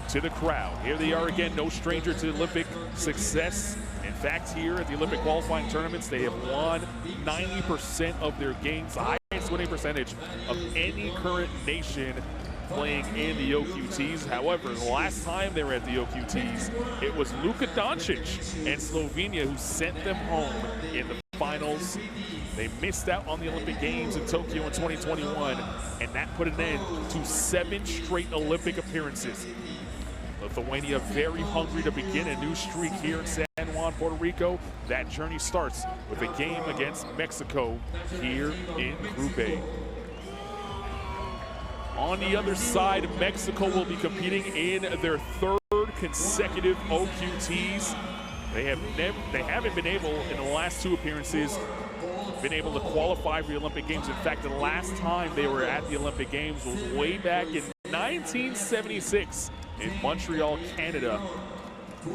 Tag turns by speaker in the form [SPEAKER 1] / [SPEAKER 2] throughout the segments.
[SPEAKER 1] to the crowd. Here they are again, no stranger to Olympic success. In fact, here at the Olympic qualifying tournaments, they have won 90% of their games, the highest winning percentage of any current nation playing in the OQTs. However, the last time they were at the OQTs, it was Luka Doncic and Slovenia who sent them home in the finals. They missed out on the Olympic Games in Tokyo in 2021, and that put an end to 7 straight Olympic appearances. Lithuania very hungry to begin a new streak here in San Juan, Puerto Rico. That journey starts with a game against Mexico here in Group A. On the other side, Mexico will be competing in their 3rd consecutive OQTs. They haven't been able, in the last 2 appearances, been able to qualify for the Olympic Games. In fact, the last time they were at the Olympic Games was way back in 1976 in Montreal, Canada.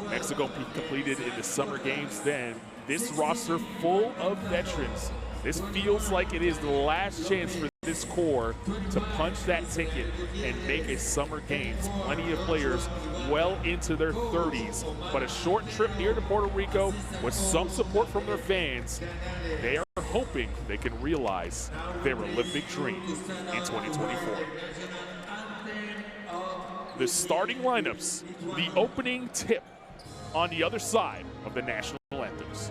[SPEAKER 1] Mexico completed in the Summer Games then. This roster full of veterans. This feels like it is the last chance for this core to punch that ticket and make a Summer Games. Plenty of players well into their 30s, but a short trip here to Puerto Rico with some support from their fans. They are hoping they can realize their Olympic dream in 2024. The starting lineups, the opening tip on the other side of the national anthems.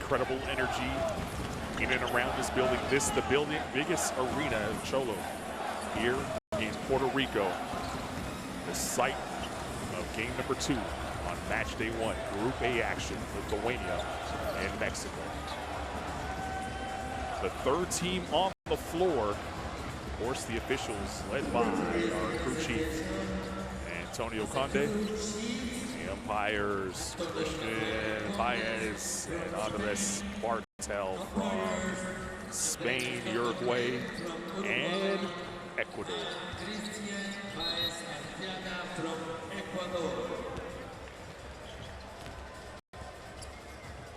[SPEAKER 1] Incredible energy in and around this building. This the biggest arena in Cholo here in Puerto Rico. The site of game number 2 on match day 1, Group A action, Lithuania and Mexico. The 3rd team on the floor. Of course, the officials led by our crew chief, Antonio Conde. The umpires, Christian Paez and Andres Bartel from Spain, Uruguay, and Ecuador.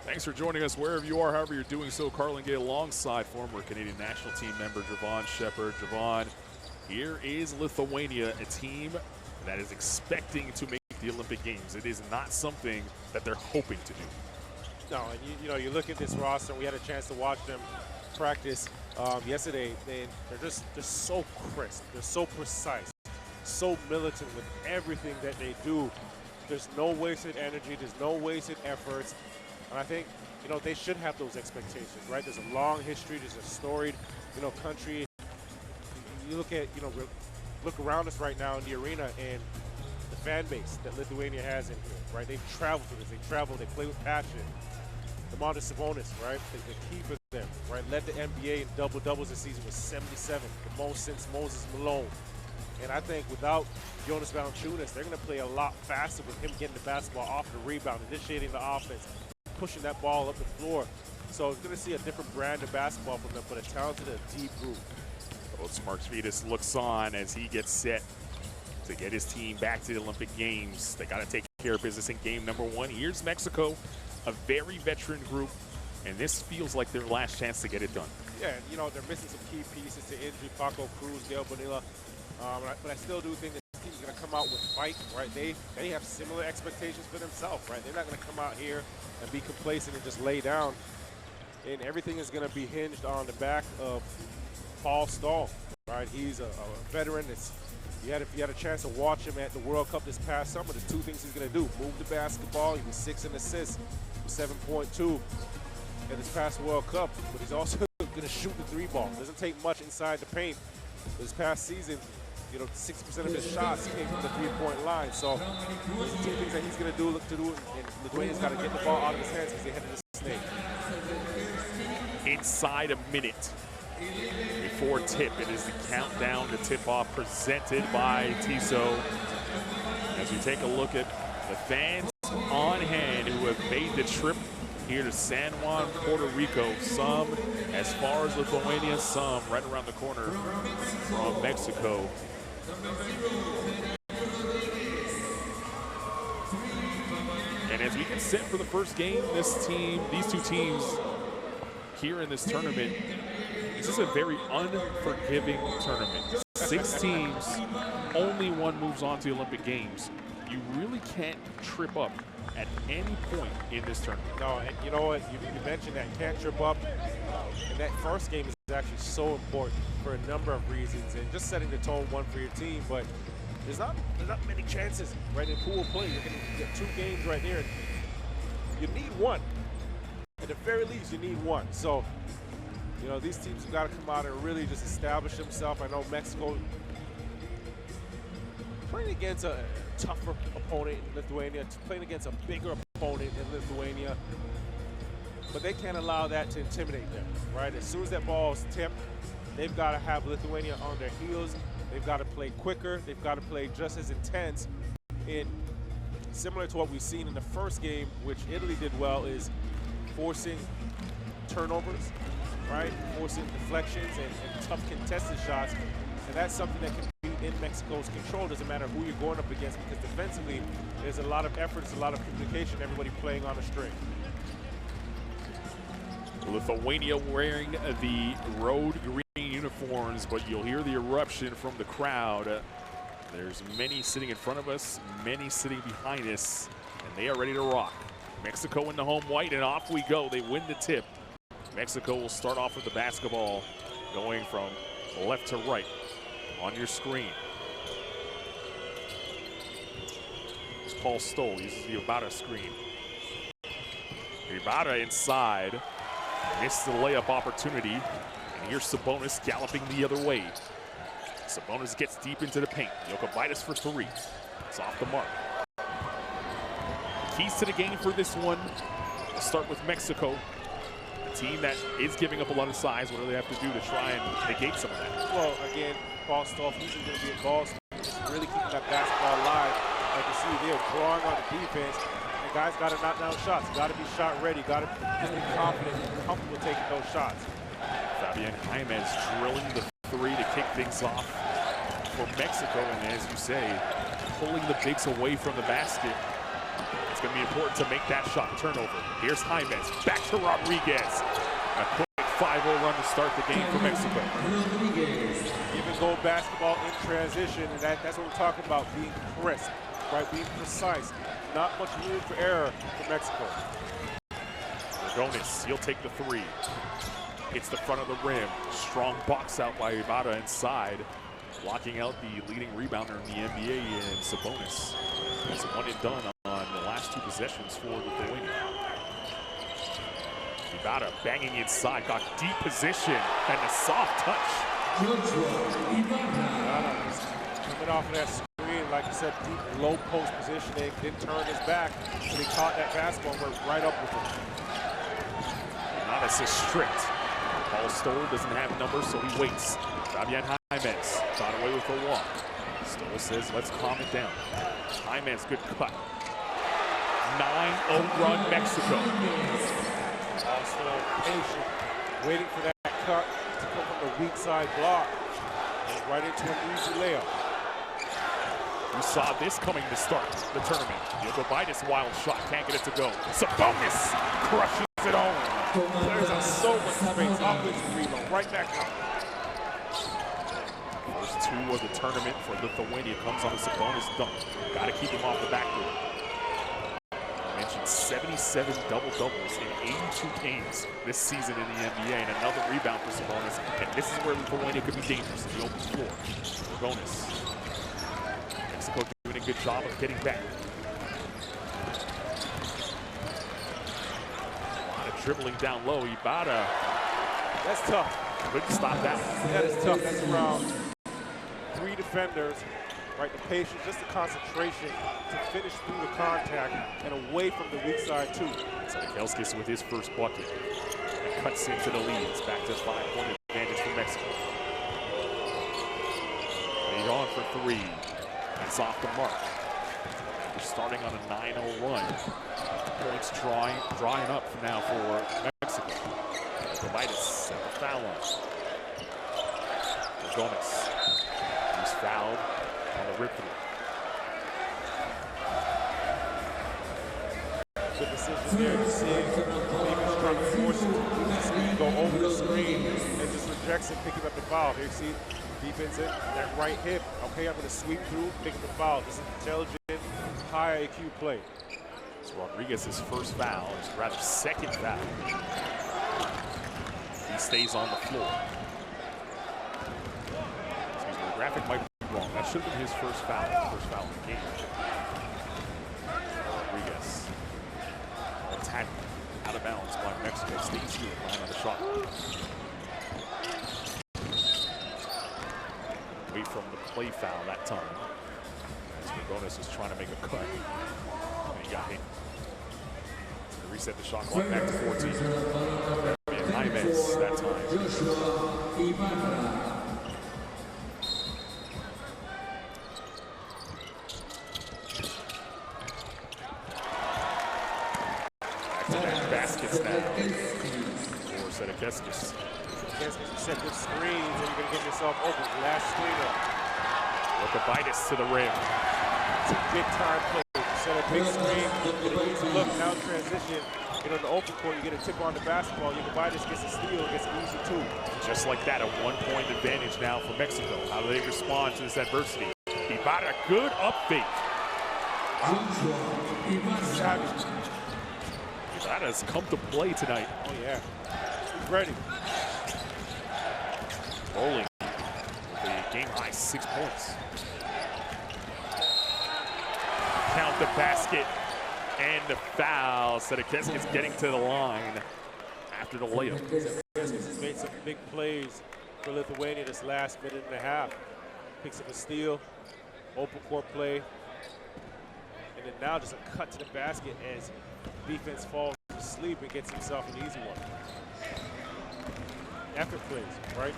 [SPEAKER 1] Thanks for joining us wherever you are, however you're doing so. Carlin Gay alongside former Canadian national team member Javon Shepard. Javon, here is Lithuania, a team that is expecting to make the Olympic Games. It is not something that they're hoping to do.
[SPEAKER 2] No, and you know, you look at this roster, we had a chance to watch them practice yesterday. They're so crisp, they're so precise, so militant with everything that they do. There's no wasted energy, there's no wasted efforts. And I think, you know, they should have those expectations, right? There's a long history, there's a storied, you know, country. You look at, you know, look around us right now in the arena and the fan base that Lithuania has in here, right? They've traveled through this, they play with passion. DeMontis Sabonis, right? The key for them, right? Led the NBA in double-doubles this season with 77, the most since Moses Malone. And I think without Jonas Valanciunas, they're going to play a lot faster with him getting the basketball off the rebound, initiating the offense, pushing that ball up the floor. So it's going to see a different brand of basketball from them, but a talented, a deep group.
[SPEAKER 1] Marksvidas looks on as he gets set to get his team back to the Olympic Games. They got to take care of business in game number one. Here's Mexico, a very veteran group, and this feels like their last chance to get it done.
[SPEAKER 2] Yeah, and you know, they're missing some key pieces to injury, Paco Cruz, Gail Bonilla, but I still do think this team's going to come out with fight, right? They have similar expectations for themselves, right? They're not going to come out here and be complacent and just lay down, and everything is going to be hinged on the back of Paul Stahl, right? He's a veteran. If you had a chance to watch him at the World Cup this past summer, the two things he's going to do: move the basketball. He was 6 assists, 7.2 in this past World Cup, but he's also going to shoot the three ball. Doesn't take much inside the paint. This past season, you know, 60% of his shots came from the three-point line. So there's two things that he's going to look to do, and Lithuania's got to get the ball out of his hands because they headed to the snake.
[SPEAKER 1] Inside a minute before tip, it is the countdown to tip-off presented by Tissot. As we take a look at the fans on hand who have made the trip here to San Juan, Puerto Rico, some as far as Lithuania, some right around the corner from Mexico. And as we get set for the first game, these two teams here in this tournament, this is a very unforgiving tournament. 6 teams, only one moves on to the Olympic Games. You really can't trip up at any point in this tournament.
[SPEAKER 2] No, and you know what? You mentioned that, can't trip up. And that first game is actually so important for a number of reasons, and just setting the tone, one for your team. But there's not many chances, right? In pool play, you're going to get 2 games right there. You need one. At the very least, you need one. So, you know, these teams have got to come out and really just establish themselves. I know Mexico playing against a tougher opponent in Lithuania, playing against a bigger opponent in Lithuania, but they can't allow that to intimidate them, right? As soon as that ball is tipped, they've got to have Lithuania on their heels. They've got to play quicker. They've got to play just as intense. And similar to what we've seen in the first game, which Italy did well, is forcing turnovers, right? Forcing deflections and tough contested shots. And that's something that can be in Mexico's control. Doesn't matter who you're going up against, because defensively, there's a lot of effort, there's a lot of communication, everybody playing on a string.
[SPEAKER 1] Lithuania wearing the road green uniforms, but you'll hear the eruption from the crowd. There's many sitting in front of us, many sitting behind us, and they are ready to rock. Mexico in the home white, and off we go. They win the tip. Mexico will start off with the basketball going from left to right on your screen. It's Paul Stoll, uses the Ibaka screen. Ibaka inside, missed the layup opportunity, and here's Sabonis galloping the other way. Sabonis gets deep into the paint. Jokubaitis for 3. It's off the mark. Keys to the game for this one. We'll start with Mexico. A team that is giving up a lot of size. What do they have to do to try and negate some of that?
[SPEAKER 2] Well, again, Paul Stoll, he's going to be involved, really keeping that basketball alive. Like you see, they're drawing on the defense and the guys got to knock down shots. Got to be shot ready. Got to just be confident and comfortable taking those shots.
[SPEAKER 1] Fabian Jaimez drilling the three to kick things off for Mexico. And as you say, pulling the bigs away from the basket. It's going to be important to make that shot turnover. Here's Jaimez, back to Rodriguez. A quick 5-0 run to start the game for Mexico.
[SPEAKER 2] Give and go basketball in transition, and that's what we're talking about, being crisp, right? Being precise. Not much room for error for Mexico.
[SPEAKER 1] Dragones, he'll take the three. Hits the front of the rim. Strong box out by Ibarra inside. Blocking out the leading rebounder in the NBA in Sabonis. It's a one and done on the last two possessions for Lithuania. Ibarra banging inside, got deep position and a soft touch.
[SPEAKER 2] Coming off of that screen, like you said, deep low post positioning, didn't turn his back, so he caught that basketball and went right up with it.
[SPEAKER 1] Giannis is strict. Paul Stoll doesn't have numbers, so he waits. Fabian Jaimez got away with a walk. Stoll says, let's calm it down. Jaimez, good cut. 9-0 run, Mexico.
[SPEAKER 2] Also patient, waiting for that cut to come from the weak side block. And right into an easy layup.
[SPEAKER 1] You saw this coming to start the tournament. Yogobitis wild shot, can't get it to go. Sabonis crushes it home.
[SPEAKER 2] Players have so much space, offensive rebound, right back up.
[SPEAKER 1] First two of the tournament for Lithuania comes on a Sabonis dunk. Got to keep him off the backboard. I mentioned 77 double-doubles in 82 games this season in the NBA, and another rebound for Sabonis. And this is where Lithuania could be dangerous in the open floor. Sabonis. Mexico doing a good job of getting back. A lot of dribbling down low. Ibarra.
[SPEAKER 2] That's tough.
[SPEAKER 1] Couldn't stop that.
[SPEAKER 2] That is tough. That's around 3 defenders, right? The patience, just the concentration to finish through the contact and away from the weak side too.
[SPEAKER 1] Sadekowskis with his first bucket. And cuts into the lead. It's back to 5-point advantage for Mexico. Lead on for 3. That's off the mark. We're starting on a 9-0 run. Points drying up for now for Mexico. Yogobitis at the foul line. Dragones. He's fouled on the rip through.
[SPEAKER 2] Good decision there. You see Davis trying to force him to go over the screen and just rejects it, picking up the foul. Here you see defense in that right hip. Okay, I'm going to sweep through, pick up the foul. This is intelligent, high IQ play.
[SPEAKER 1] It's Rodriguez's first foul, or rather second foul. He stays on the floor. Excuse me, the graphic might be wrong. That should have been his first foul in the game. Rodriguez. Attack out of bounds by Mexico. Stays here behind on the shot. Away from the play foul that time. Dragones is trying to make a cut. And he got hit. So reset the shot clock back to 14. And Jaimez that time. Back-to-back baskets now for Sadekowskis.
[SPEAKER 2] You set good screens and you're going to get yourself open. Last screener.
[SPEAKER 1] Yogobitis to the rim.
[SPEAKER 2] It's a big time play. Set a big screen, get an easy look, now transition. Get on the open court, you get a tip on the basketball. Yogobitis gets a steal, gets an easy 2.
[SPEAKER 1] Just like that, a 1-point advantage now for Mexico. How do they respond to this adversity? Ibarra, good up fake.
[SPEAKER 2] Savage.
[SPEAKER 1] Ibarra's come to play tonight.
[SPEAKER 2] Oh yeah, he's ready.
[SPEAKER 1] Rolling with a game-high 6 points. Count the basket and the foul. Sadekowskis getting to the line after the layup.
[SPEAKER 2] He's made some big plays for Lithuania this last minute and a half. Picks up a steal, open court play, and then now just a cut to the basket as defense falls asleep and gets himself an easy one. Effort plays, right?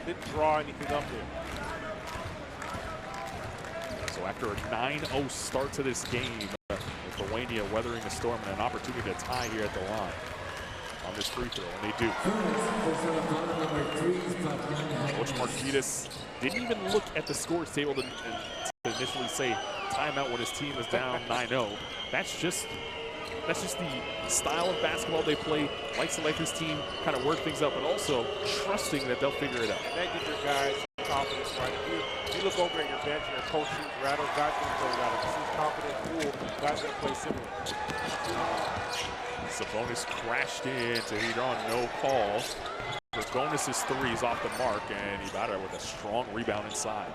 [SPEAKER 2] Didn't draw anything up there.
[SPEAKER 1] So after a 9-0 start to this game, Lithuania Lithuania weathering a storm and an opportunity to tie here at the line on this free throw, and they do. Coach Markides didn't even look at the scores table to initially say timeout when his team is down 9-0. That's just the style of basketball they play. Likes to let his team kind of work things up, but also trusting that they'll figure it out.
[SPEAKER 2] And that gives your guys confidence, right? If you look over at your bench and your coach shoots rattle, guys going to play rattle. If he's confident, cool, guys going to play similar.
[SPEAKER 1] Sabonis crashed in to heat on, no call. Dragonis' three is off the mark, and Ibarra with a strong rebound inside.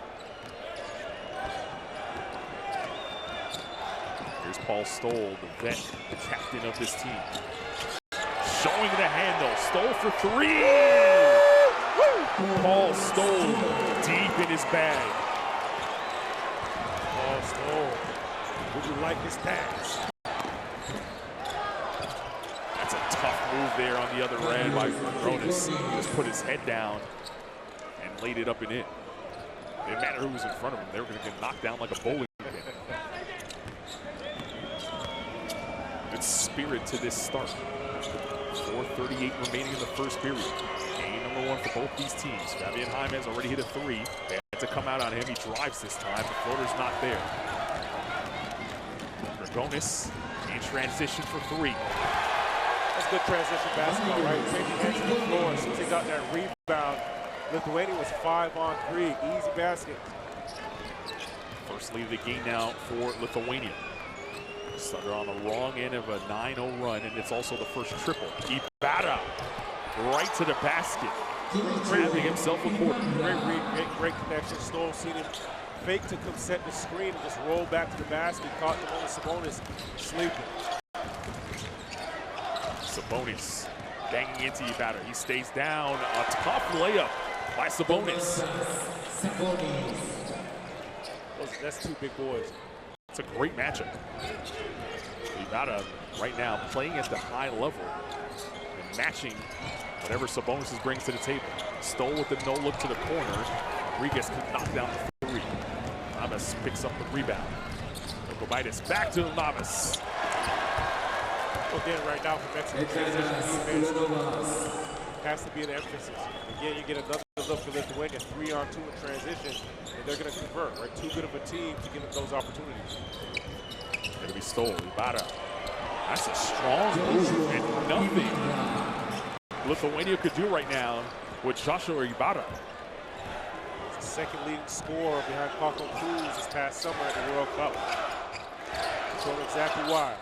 [SPEAKER 1] Here's Paul Stoll, the vet, the captain of this team. Showing the handle, Stoll for three! Paul Stoll deep in his bag.
[SPEAKER 2] Paul Stoll, would you like this pass?
[SPEAKER 1] That's a tough move there on the other end by Dragonis. He just put his head down and laid it up and in. It didn't matter who was in front of him, they were going to get knocked down like a bowling pin. Good spirit to this start. 4:38 remaining in the first period. Game number one for both these teams. Fabian Jaime already hit a three. They had to come out on him. He drives this time. The floater's not there. Dragonis in transition for three.
[SPEAKER 2] That's good transition basketball, right? Taking hands to the floor. As soon as he got that rebound, Lithuania was 5-on-3. Easy basket.
[SPEAKER 1] First lead of the game now for Lithuania. Sutter on the wrong end of a 9-0 run, and it's also the first triple. Ibarra right to the basket, grabbing himself a quarter.
[SPEAKER 2] Great read, great connection. Stoll seen him fake to come set the screen and just roll back to the basket. Caught the one Sabonis sleeping.
[SPEAKER 1] Sabonis banging into Ibarra. He stays down. A tough layup by Sabonis.
[SPEAKER 2] That's two big boys.
[SPEAKER 1] It's a great matchup. Ibarra right now playing at the high level and matching whatever Sabonis brings to the table. Stoll with the no look to the corner. Rodriguez can knock down the three. Navas picks up the rebound. Okobaitis back to Navas.
[SPEAKER 2] Again, right now for Mexico, transition defense has to be an emphasis. Again, you get another look for Lithuania, 3-on-2 in transition, and they're going to convert, right? Too good of a team to give them those opportunities.
[SPEAKER 1] It'll be Stoll, Ibarra. That's a strong move, and nothing Lithuania could do right now with Joshua Ibarra.
[SPEAKER 2] He's the second leading scorer behind Paco Cruz this past summer at the World Cup. Showing exactly why.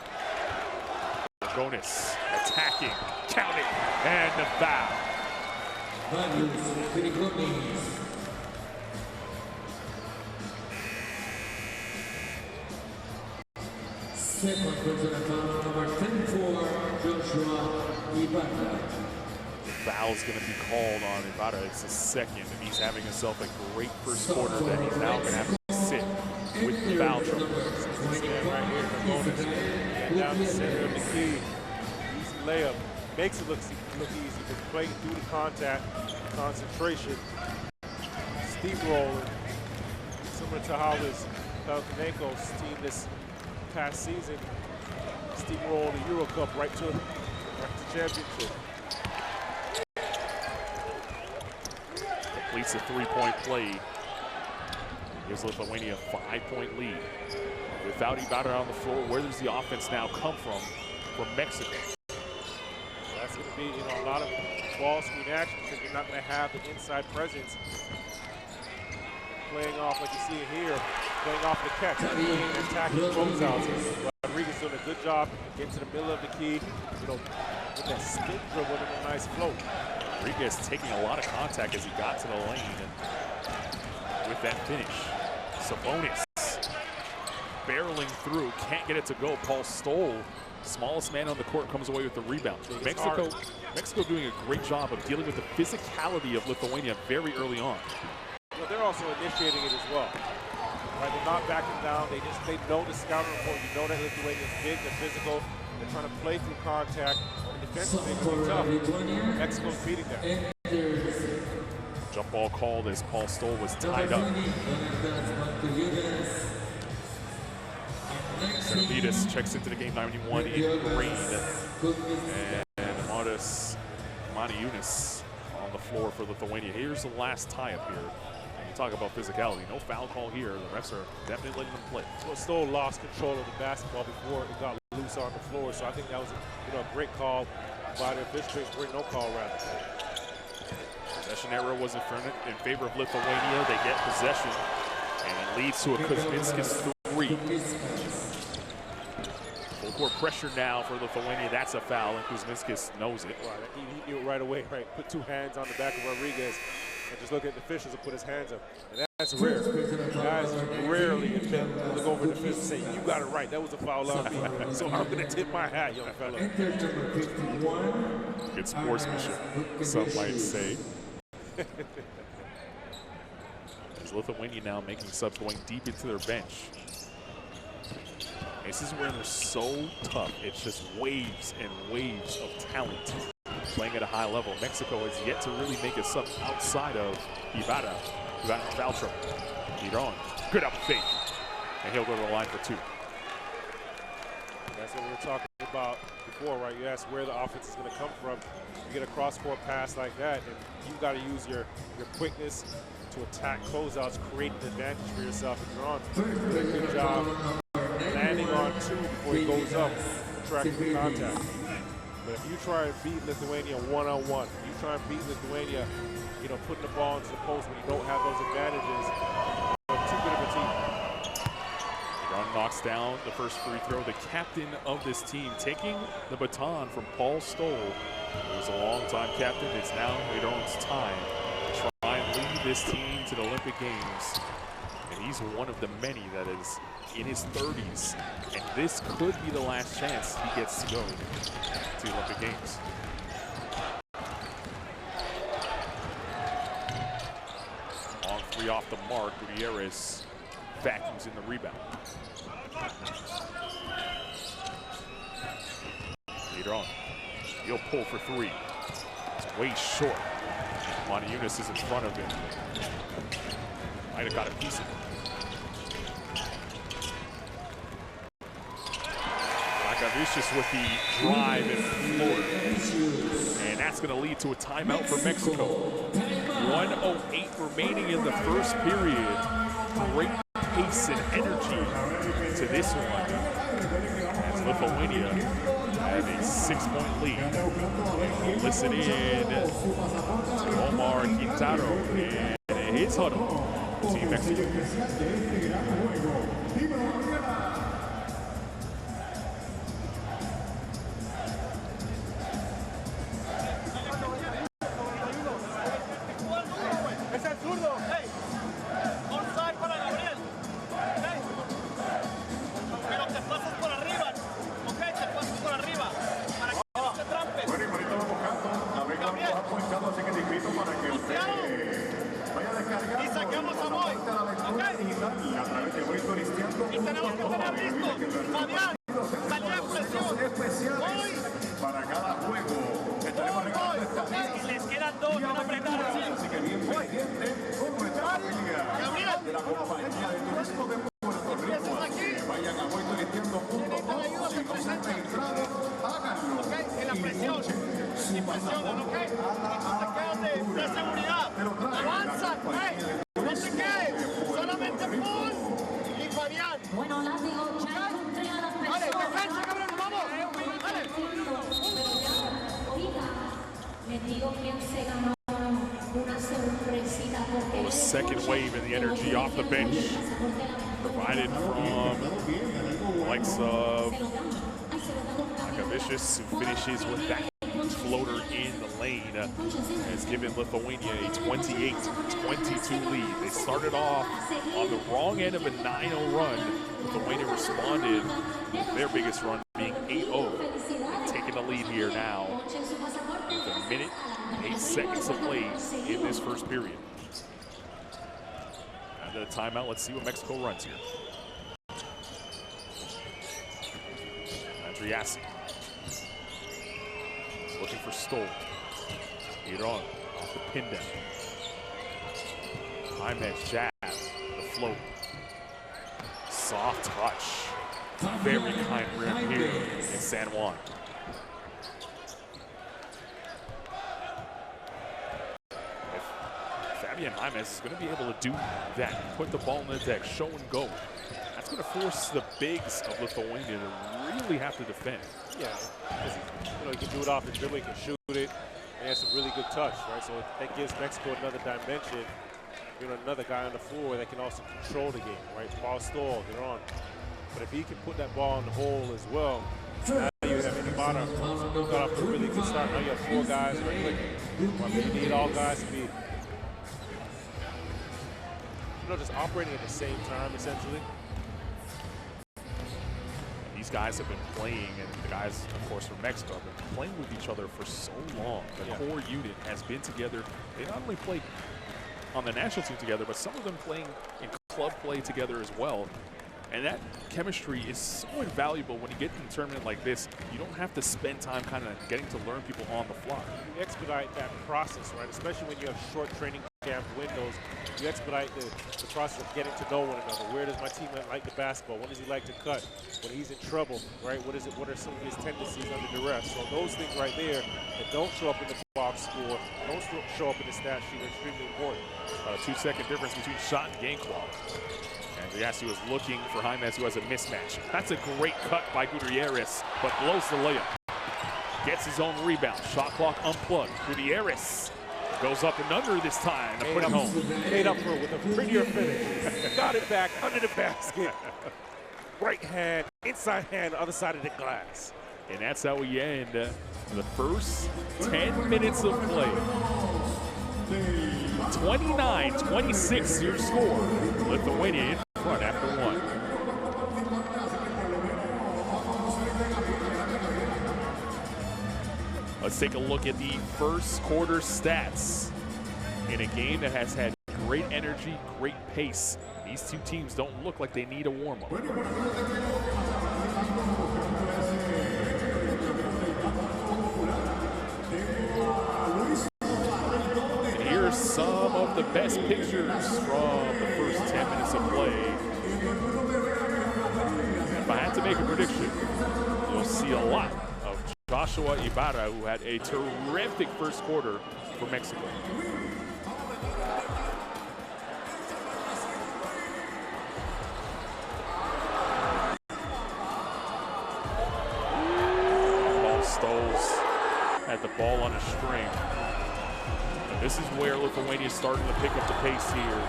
[SPEAKER 1] Dragonis attacking, counting, and the foul.
[SPEAKER 3] Second personal foul, number 10 for Joshua Ibarra.
[SPEAKER 1] The foul's going to be called on Ibarra. It's his second, and he's having himself a great first quarter that he's now going to have to sit with the foul trouble.
[SPEAKER 2] Right here, Dragonis down the center of the key. Easy layup. Makes it look easy, but playing through the contact, concentration, steamrolling, similar to how his Panathinaikos team this past season steamrolled the Euro Cup right to championship.
[SPEAKER 1] Completes a three-point play. Gives Lithuania a 5-point lead. Without Ibarra on the floor, where does the offense now come from Mexico?
[SPEAKER 2] That's going to be, a lot of ball screen action because you're not going to have the inside presence. Playing off like you see it here, playing off the catch, attacking closeouts. Rodriguez doing a good job getting to the middle of the key, with that spin dribble and a nice float.
[SPEAKER 1] Rodriguez taking a lot of contact as he got to the lane, and with that finish, Sabonis barreling through, can't get it to go. Paul Stoll, smallest man on the court, comes away with the rebound. Mexico doing a great job of dealing with the physicality of Lithuania very early on.
[SPEAKER 2] Well, they're also initiating it as well. Right, they're not backing down. They know the scouting report. You know that Lithuania is big, they're physical. They're trying to play through contact. And defensively, it's tough. Mexico's beating them.
[SPEAKER 1] Jump ball called as Paul Stoll was tied up. Benavides checks into the game, 91 in green. And Mani Yunus on the floor for Lithuania. Here's the last tie-up here. And you talk about physicality. No foul call here. The refs are definitely letting them play.
[SPEAKER 2] So Stoll lost control of the basketball before it got loose on the floor. So I think that was a great call by the officials. Great no call rather.
[SPEAKER 1] Possession error was in favor of Lithuania. They get possession, and it leads to a Kuzminskis 3. Full court pressure now for Lithuania. That's a foul, and Kuzminskis knows it.
[SPEAKER 2] Right, he knew it right away. Right, put two hands on the back of Rodriguez, and just look at the officials and put his hands up. And that's rare. Guys rarely admit, look over the official and say, "You got it right. That was a foul on me." So I'm gonna tip my hat, young fella.
[SPEAKER 1] Good sportsmanship, some might say. As Lithuania now making subs, going deep into their bench. This is where they're so tough. It's just waves and waves of talent playing at a high level. Mexico has yet to really make a sub outside of Ibarra. Ibarra in foul trouble. Iron, good up fake. And he'll go to the line for 2.
[SPEAKER 2] That's what we were talking about before, right? You asked where the offense is going to come from. You get a cross-court pass like that, and you've got to use your quickness to attack closeouts, create an advantage for yourself. And Duran did a good job landing on 2 before he goes up, tracking the contact. But if you try and beat Lithuania one-on-one, you try and beat Lithuania, putting the ball into the post when you don't have those advantages, too good of a team.
[SPEAKER 1] Duran knocks down the first free throw. The captain of this team taking the baton from Paul Stoll, who was a long-time captain. It's now Duran's time to try and lead this team to the Olympic Games. And he's one of the many that is in his 30s. And this could be the last chance he gets to go to the Olympic Games. Long 3 off the mark. Gutierrez vacuums in the rebound. Later on, he'll pull for 3. It's way short. Mani Yunus is in front of him. Might have got a piece of it. Vicious with the drive and floor. And that's going to lead to a timeout for Mexico. 1:08 remaining in the first period. Great pace and energy to this one, as Lithuania have a 6-point lead. We'll listen in to Omar Quintaro and his huddle. Team Mexico. Second wave in the energy off the bench, provided from the likes of Vicious, who finishes with that floater in the lane. Has given Lithuania a 28-22 lead. They started off on the wrong end of a 9-0 run. Lithuania responded with their biggest run being 8-0. Taking the lead here now with a minute and 8 seconds to play in this first period. The timeout. Let's see what Mexico runs here. Andriassi looking for Stoll. Iran off the pin down. Jaimez jab, the float. Soft touch very kind rim here in San Juan. Fabian Jaimes is going to be able to do that, put the ball in the deck, show and go. That's going to force the bigs of Lithuania to really have to defend.
[SPEAKER 2] Yeah, he can do it off the dribble, he can shoot it, and has some really good touch, right? So that gives Mexico another dimension. Another guy on the floor that can also control the game, right? Ball stalled, they're on. But if he can put that ball in the hole as well, now you have in the bottom, got off to a really good start. Now you have 4 guys that are clicking. Well, you need all guys to be, just operating at the same time, essentially.
[SPEAKER 1] These guys have been playing, and the guys, of course, from Mexico have been playing with each other for so long. The core unit has been together. They not only played on the national team together, but some of them playing in club play together as well. And that chemistry is so invaluable when you get in a tournament like this. You don't have to spend time kind of getting to learn people on the fly.
[SPEAKER 2] You expedite that process, right? Especially when you have short training camp windows. You expedite the process of getting to know one another. Where does my teammate like the basketball? When does he like to cut? When he's in trouble, right? What are some of his tendencies under duress? So those things right there that don't show up in the box score, don't show up in the stat sheet are extremely important.
[SPEAKER 1] A 2-second difference between shot and game clock. Andriassi was looking for Jaimes, who has a mismatch. That's a great cut by Gutierrez, but blows the layup. Gets his own rebound. Shot clock unplugged. Gutierrez goes up and under this time to put it home.
[SPEAKER 2] Made up for it with a prettier finish. Got it back under the basket. Right hand, inside hand, other side of the glass.
[SPEAKER 1] And that's how we end the first 10 minutes of play. 29-26 your score. Lithuania in front after 1. Let's take a look at the first quarter stats. In a game that has had great energy, great pace, these two teams don't look like they need a warm-up. Some of the best pictures from the first 10 minutes of play. If I had to make a prediction, you'll see a lot of Joshua Ibarra, who had a terrific first quarter for Mexico. Paul Stoles had the ball on a string. This is where Lithuania is starting to pick up the pace here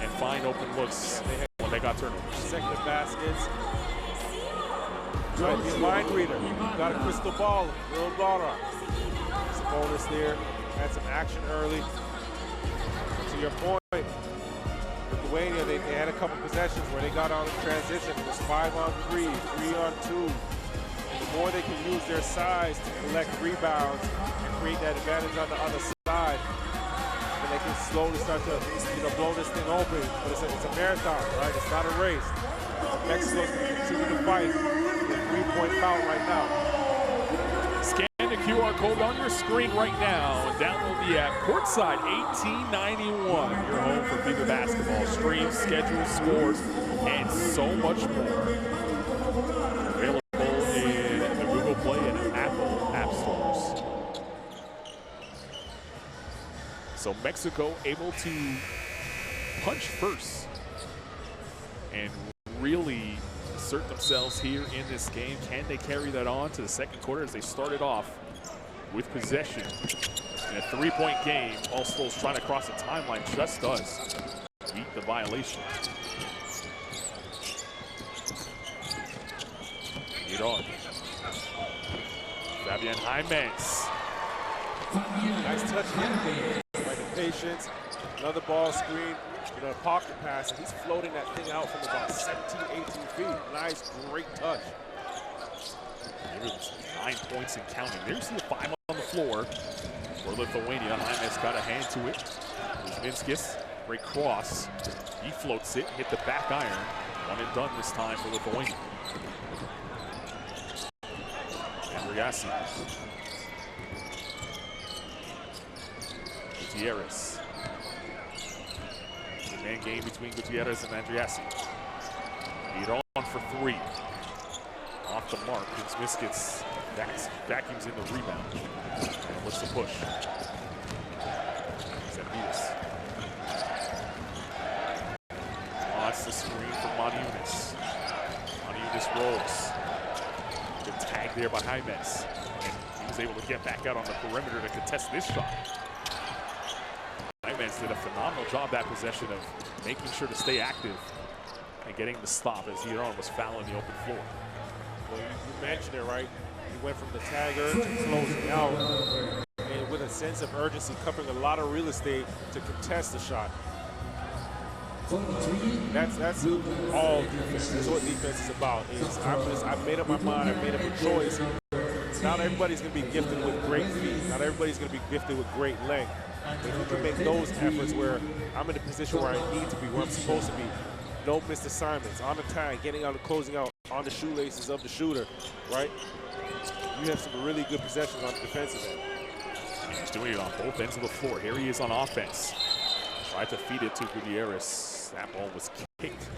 [SPEAKER 1] and find open looks when they got turnovers.
[SPEAKER 2] Consecutive baskets. Might be a mind reader. Got a crystal ball, little broader. It's a bonus there. Had some action early. To your point, Lithuania, they had a couple possessions where they got on a transition. It was 5-on-3, 3-on-2. The more they can use their size to collect rebounds and create that advantage on the other side, and they can slowly start to blow this thing open. But it's a marathon, right? It's not a race. Mexico's going to continue to fight. The 3-point foul right now.
[SPEAKER 1] Scan the QR code on your screen right now and download the app. Courtside 1891. Your home for FIBA basketball. Streams, schedules, scores, and so much more. Available in the Google Play and Apple app stores. So Mexico able to punch first and really assert themselves here in this game. Can they carry that on to the second quarter as they started off with possession in a 3-point game? Paul Stoles trying to cross the timeline, just does beat the violation. Get on. Fabian Jaimes.
[SPEAKER 2] Nice touch here. Right, the patience. Another ball screen. A pocket pass, and he's floating that thing out from about 17, 18 feet. Nice, great touch.
[SPEAKER 1] 9 points and counting. There's the 5 on the floor for Lithuania. Jaimes got a hand to it. Kuzminskis, great cross. He floats it, hit the back iron. One and done this time for Lithuania. Andriassi. Gutierrez. Man game between Gutierrez and Andriassi. Giron for three. Off the mark, Smith gets vacuums in the rebound. And looks to push. Zembitas. Lots the screen for Maniunas. Maniunas rolls. Good tag there by Jaimes. And he was able to get back out on the perimeter to contest this shot. Jaimes did a phenomenal job that possession of making sure to stay active and getting the stop as Hiron was fouling the open floor.
[SPEAKER 2] Well, you mentioned it, right? He went from the tagger to closing out, and with a sense of urgency, covering a lot of real estate to contest the shot. That's all defense. That's what defense is about. I made up my mind. I made up a choice. Not everybody's going to be gifted with great feet. Not everybody's going to be gifted with great length. But if you can make those efforts where I'm in a position where I need to be, where I'm supposed to be, no missed assignments, on the tag, getting out and closing out, on the shoelaces of the shooter, right? You have some really good possessions on the defensive end.
[SPEAKER 1] And he's doing it on both ends of the floor. Here he is on offense. Tried to feed it to Gutierrez. That ball was kicked.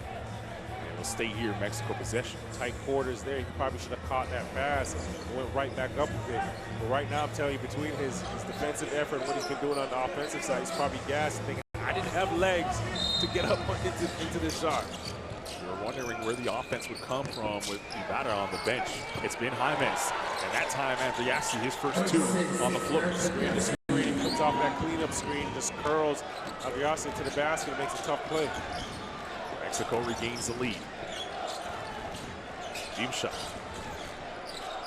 [SPEAKER 1] And will stay here, Mexico possession.
[SPEAKER 2] Tight quarters there. He probably should have caught that pass and went right back up a bit. But right now, I'm telling you, between his defensive effort and what he's been doing on the offensive side, he's probably gassed and thinking, I didn't have legs to get up into this shot.
[SPEAKER 1] You're wondering where the offense would come from with Ibarra on the bench. It's been Jaimes. And that time, Andriassi, his first two on the floor.
[SPEAKER 2] Screen to screen. He comes off that cleanup screen, just curls Andriassi into the basket and makes a tough play.
[SPEAKER 1] Mexico regains the lead. Dimsha.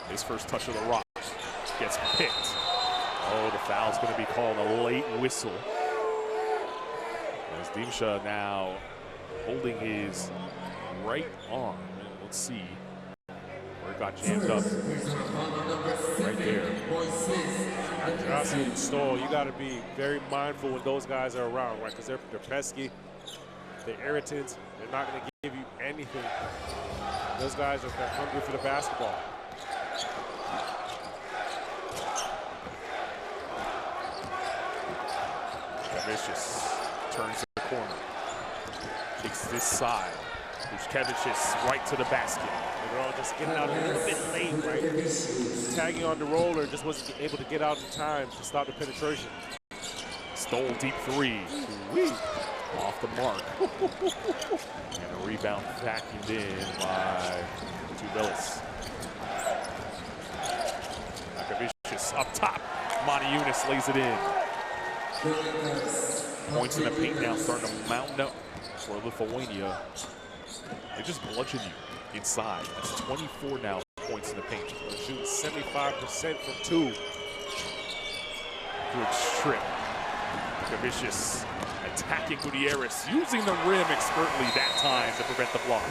[SPEAKER 1] His first touch of the rock. Gets picked. Oh, the foul's going to be called, a late whistle. As Dimsha now holding his right arm. Let's see where it got jammed up. Right there.
[SPEAKER 2] Andriassi and Stoll, you got to be very mindful when those guys are around, right? Because they're pesky, they're irritants, they're not going to give you anything. Those guys are hungry for the basketball.
[SPEAKER 1] Vicious turns the corner. Kicks this side. Vučkević right to the basket.
[SPEAKER 2] They're all just getting out a little bit late, right? Tagging on the roller, just wasn't able to get out in time to stop the penetration.
[SPEAKER 1] Stoll deep three. Off the mark. And a rebound vacuumed in by Tubelis. Vučkević up top. Maniunas lays it in. Points in the paint now starting to mountain up for Lithuania. They just bludgeon you inside. That's 24 now points in the paint.
[SPEAKER 2] They're shooting 75% from two.
[SPEAKER 1] Good strip. Vučkević attacking Gutierrez, using the rim expertly that time to prevent the block.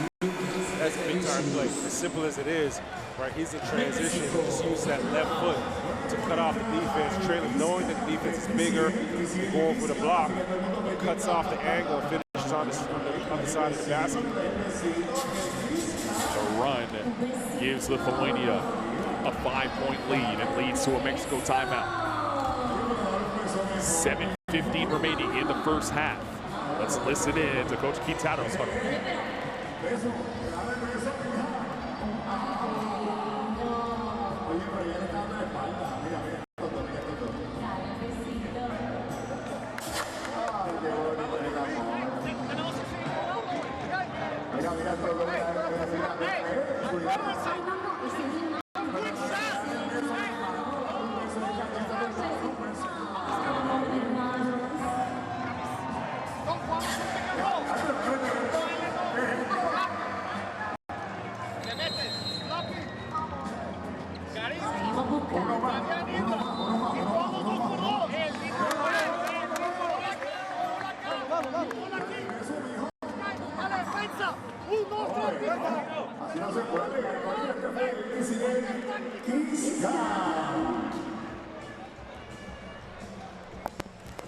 [SPEAKER 2] That's a big time play. As simple as it is, right? He's in transition. Just use that left foot to cut off the defense, trailing, knowing that the defense is bigger, going for the block, but cuts off the angle and finishes on the other side of the basket.
[SPEAKER 1] The run gives Lithuania a 5-point lead and leads to a Mexico timeout. 7:15 remaining in the first half. Let's listen in to Coach Quintaro's huddle.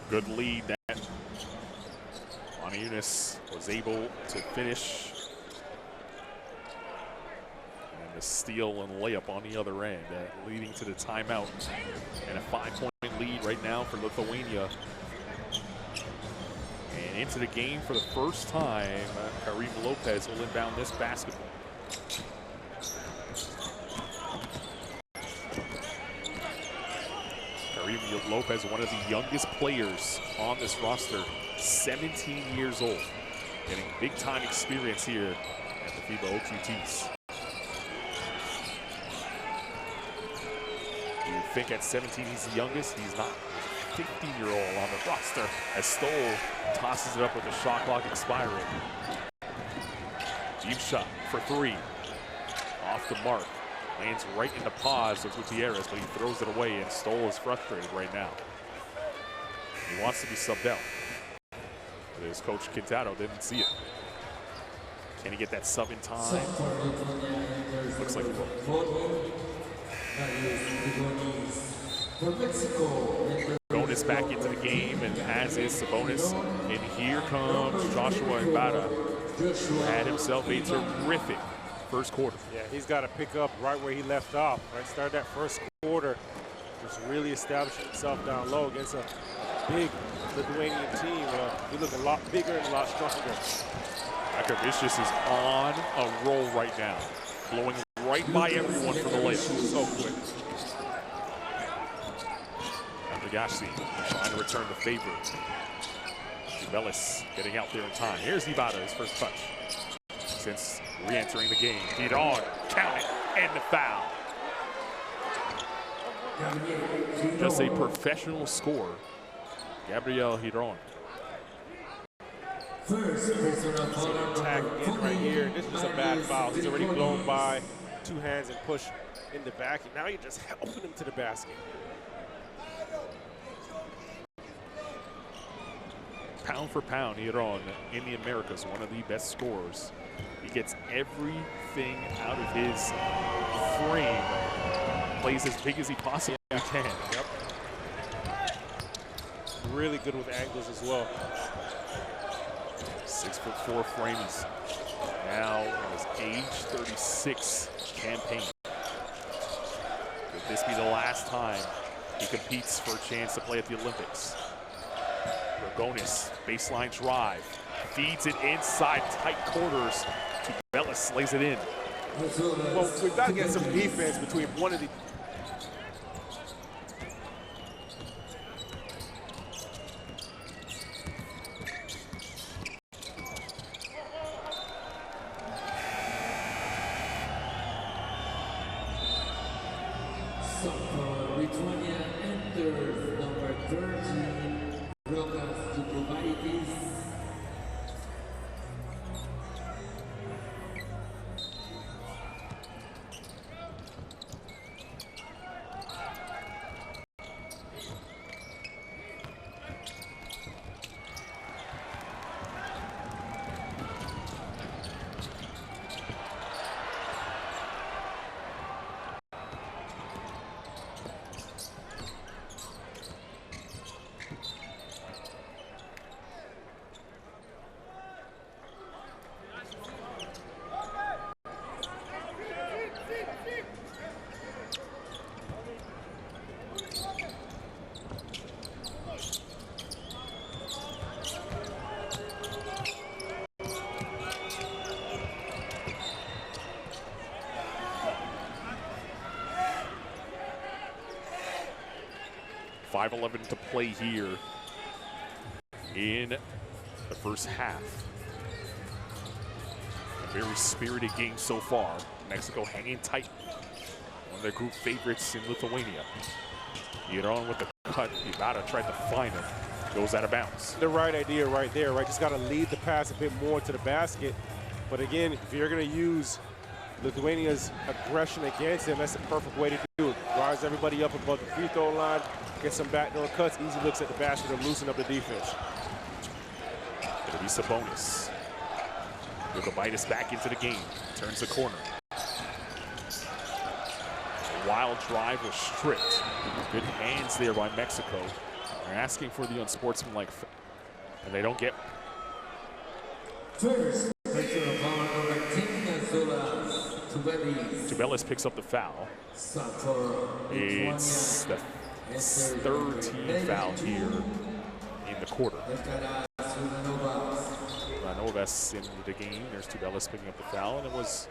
[SPEAKER 1] Good lead that Maniunas was able to finish. And the steal and layup on the other end, leading to the timeout. And a 5-point lead right now for Lithuania. And into the game for the first time, Karim Lopez will inbound this basketball. Karim Lopez, one of the youngest players on this roster, 17 years old, getting big-time experience here at the FIBA OQTs. You think at 17 he's the youngest? He's not. 50-year-old on the roster as Stoll tosses it up with the shot clock expiring. Deep shot for three. Off the mark. Lands right in the paws of Gutierrez, but he throws it away, and Stoll is frustrated right now. He wants to be subbed out. But his coach Quintado didn't see it. Can he get that sub in time? Looks like he will. Sabonis back into the game, and as is Sabonis. And here comes Joshua Ibarra, who had himself a terrific first quarter.
[SPEAKER 2] Yeah, he's got to pick up right where he left off. Right, start that first quarter, just really establishing himself down low against a big Lithuanian team. He looked a lot bigger and a lot stronger.
[SPEAKER 1] Akavicius is on a roll right now, blowing right by everyone for the layup. So quick. Abdagashi trying to return the favor. Juvelis getting out there in time. Here's Ibarra, his first touch since re-entering the game. Giron, count it, and the foul. Just a professional scorer, Gabriel Giron.
[SPEAKER 2] Attack again right here. This is a bad foul. He's already blown by two hands and push in the back. And now you're just helping him to the basket.
[SPEAKER 1] Pound for pound, Giron in the Americas, one of the best scorers. He gets everything out of his frame, plays as big as he possibly can.
[SPEAKER 2] Yep. Really good with angles as well.
[SPEAKER 1] 6'4" frame. He's now in his age 36 campaign. Could this be the last time he competes for a chance to play at the Olympics? Dragonis, baseline drive, feeds it inside tight quarters. Bellis lays it in.
[SPEAKER 2] Well, we've got to get some defense between one of the.
[SPEAKER 3] Lituania enters number 13, Rokas Dubrovaitis.
[SPEAKER 1] .5:11 to play here in the first half. A very spirited game so far. Mexico hanging tight. One of their group favorites in Lithuania. Giron with the cut. Ibarra tried to find him. Goes out of bounds.
[SPEAKER 2] The right idea right there, right? Just got to lead the pass a bit more to the basket. But again, if you're going to use Lithuania's aggression against him, that's the perfect way to do it. Rise everybody up above the free throw line, get some backdoor cuts, easy looks at the basket, and loosen up the defense.
[SPEAKER 1] It'll be Sabonis. Lukobaitis back into the game, turns the corner. A wild drive was stripped. Good hands there by Mexico. They're asking for the unsportsmanlike, and they don't get.
[SPEAKER 3] First,
[SPEAKER 1] Tubelis picks up the foul. It's the third team foul here in the quarter. Ranovas in the game. There's Tubelis picking up the foul, and it was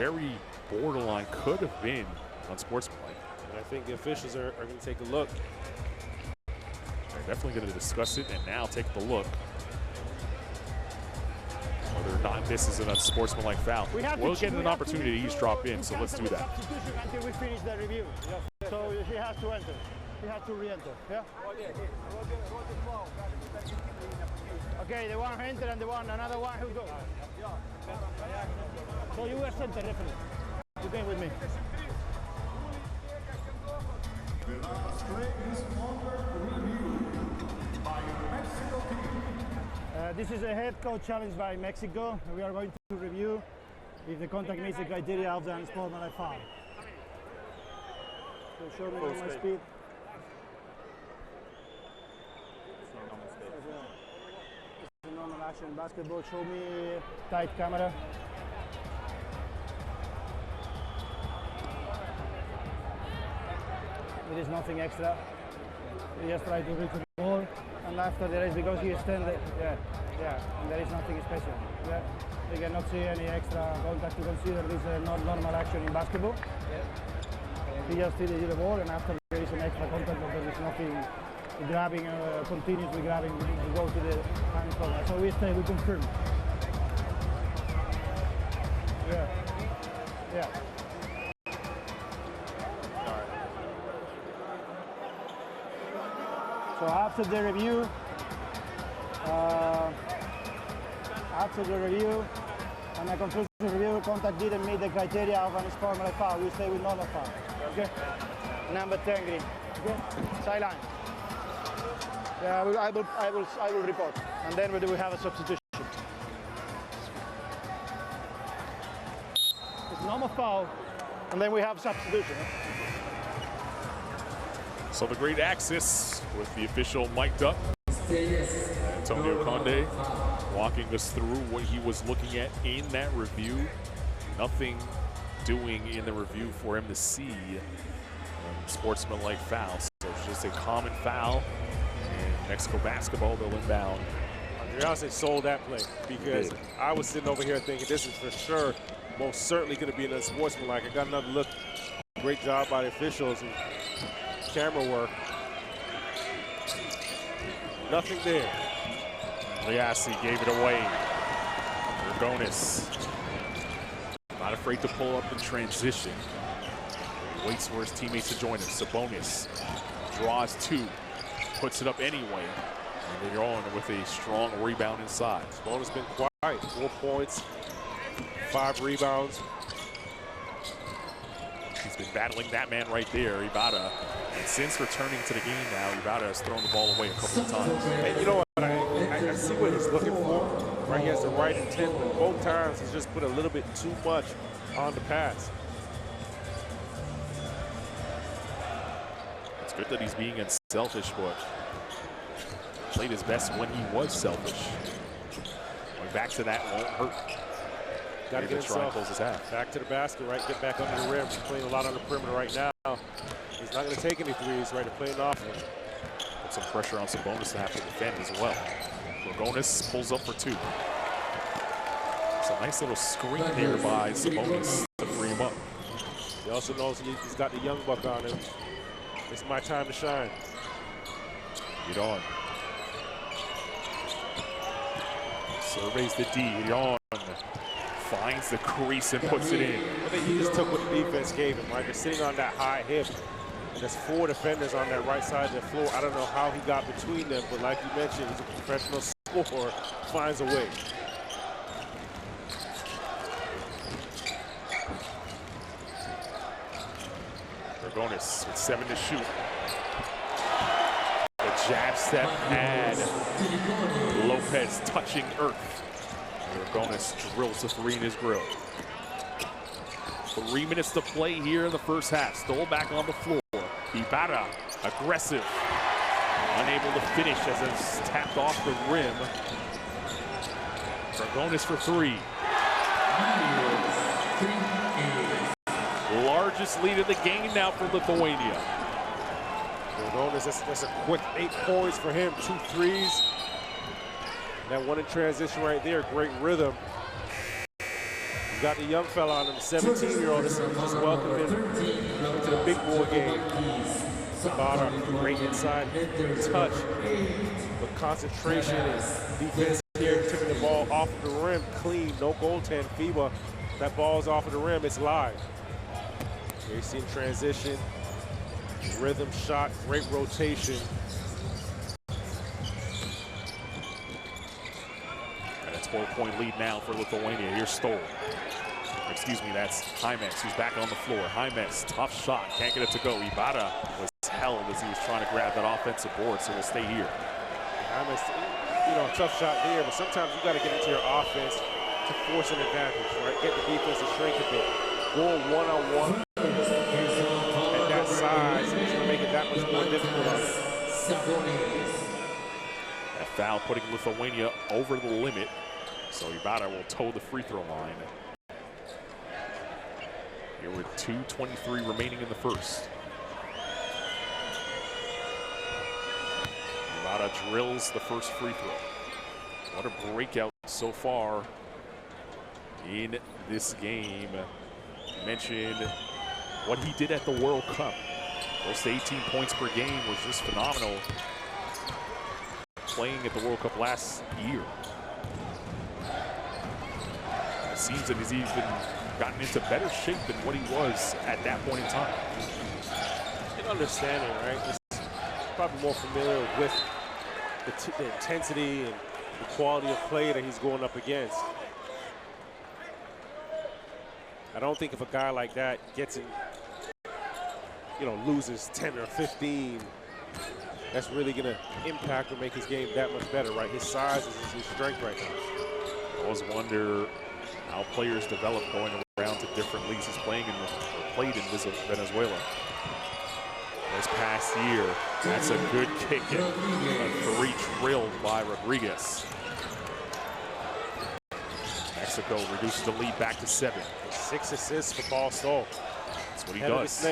[SPEAKER 1] very borderline, could have been unsportsmanlike.
[SPEAKER 2] And I think the officials are going to take a look.
[SPEAKER 1] They're definitely going to discuss it and now take the look. Whether or not this is an unsportsmanlike foul. We'll get an opportunity to eavesdrop in, so let's do that.
[SPEAKER 4] Until we finish the review. So he has to enter. He has to re-enter. Yeah? Okay, the one who entered and another one who goes. So you were center, referee. You came with me.
[SPEAKER 5] The last play is under review by Mexico team.
[SPEAKER 4] This is a head coach challenge by Mexico. We are going to review if the contact meets the criteria of the unsportsmanlike foul. So show me my speed. It's a normal action. Basketball, show me tight camera. It is nothing extra. We just try to reach the ball, and after the race, because he extended, and there is nothing special. Yeah, we cannot see any extra contact to consider this not normal action in basketball. He just did the ball, and after there is an extra contact, but there is nothing grabbing, continuously grabbing to go to the hand corner. So we confirm. Yeah. So after the review, and a conclusive review, contact didn't meet the criteria of an unsportsmanlike foul. We stay with normal foul. Okay. Number 10 green. Okay. Sideline. Yeah, I will report, and then we have a substitution. It's normal foul, and then we have substitution.
[SPEAKER 1] So the great axis with the official mic'd up. Antonio Conde walking us through what he was looking at in that review. Nothing doing in the review for him to see sportsmanlike foul. So it's just a common foul. And Mexico basketball, they'll inbound.
[SPEAKER 2] Andreas sold that play because I was sitting over here thinking this is for sure, most certainly going to be an unsportsmanlike. I got another look. Great job by the officials and camera work. Nothing there.
[SPEAKER 1] Liassi gave it away. Dragonis not afraid to pull up in transition. He waits for his teammates to join him. Sabonis draws two, puts it up anyway. And they're on with a strong rebound inside.
[SPEAKER 2] Sabonis been quiet. 4 points, 5 rebounds.
[SPEAKER 1] He's been battling that man right there, Ibaka. And since returning to the game now, Ibaka has thrown the ball away a couple of times.
[SPEAKER 2] And you know what? I see what he's looking for. Right, he has the right intent, but both times he's just put a little bit too much on the pass.
[SPEAKER 1] It's good that he's being unselfish, but played his best when he was selfish. Going back to that won't hurt.
[SPEAKER 2] Got to get himself
[SPEAKER 1] close his half.
[SPEAKER 2] Back to the basket, right? Get back under the rim. He's playing a lot on the perimeter right now. He's not going to take any threes, right? They're playing off him.
[SPEAKER 1] Put some pressure on Sabonis to have to defend as well. Dragonis pulls up for 2. It's a nice little screen there by Sabonis to free him up.
[SPEAKER 2] He also knows he's got the young buck on him. It's my time to shine.
[SPEAKER 1] Get on. Surveys the D. Get on. Finds the crease and puts it in.
[SPEAKER 2] I think he just took what the defense gave him, right? They're sitting on that high hip. And there's 4 defenders on that right side of the floor. I don't know how he got between them, but like you mentioned, he's a professional scorer, finds a way.
[SPEAKER 1] Dragonis with 7 to shoot. The jab step and Lopez touching earth. Dragonis drills the 3 in his grill. 3 minutes to play here in the first half. Stole back on the floor. Ibarra, aggressive. Unable to finish as it's tapped off the rim. Dragonis for 3. Largest lead of the game now for Lithuania.
[SPEAKER 2] Dragonis, that's a quick 8 points for him. 2 threes. That one in transition right there, great rhythm. You got the young fella on him, the 17-year-old. Just welcome him to the big boy game. Sabata, great inside touch, but concentration and defense here, tipping the ball off of the rim, clean, no goaltend. FIBA, that ball's off of the rim, it's live. Here you see in transition, rhythm shot, great rotation.
[SPEAKER 1] And a 12-point lead now for Lithuania. Here's Stoll. Excuse me, that's Jaimes who's back on the floor. Jaimes, tough shot, can't get it to go. Ibarra was held as he was trying to grab that offensive board, so we'll stay here.
[SPEAKER 2] Jaimes, you know, tough shot there, but sometimes you got to get into your offense to force an advantage, right? Get the defense to shrink a bit. Go one-on-one at that size, it's going to make it that much more difficult on it.
[SPEAKER 1] That foul putting Lithuania over the limit, so Ibarra will toe the free throw line. Here with 2:23 remaining in the first. Ibarra drills the first free throw. What a breakout so far in this game. You mentioned what he did at the World Cup. Close to 18 points per game was just phenomenal. Playing at the World Cup last year. It seems that he's even gotten into better shape than what he was at that point in time.
[SPEAKER 2] And understanding, right? Just probably more familiar with the intensity and the quality of play that he's going up against. I don't think if a guy like that gets in, you know, loses 10 or 15, that's really going to impact or make his game that much better, right? His size is his strength right now.
[SPEAKER 1] I always wonder how players develop going around to different leagues. He's playing in, or played in Venezuela. This past year, that's a good kick and a three drilled by Rodriguez. Mexico reduces the lead back to 7.
[SPEAKER 2] 6 assists for Paul Stoll.
[SPEAKER 1] That's what he does.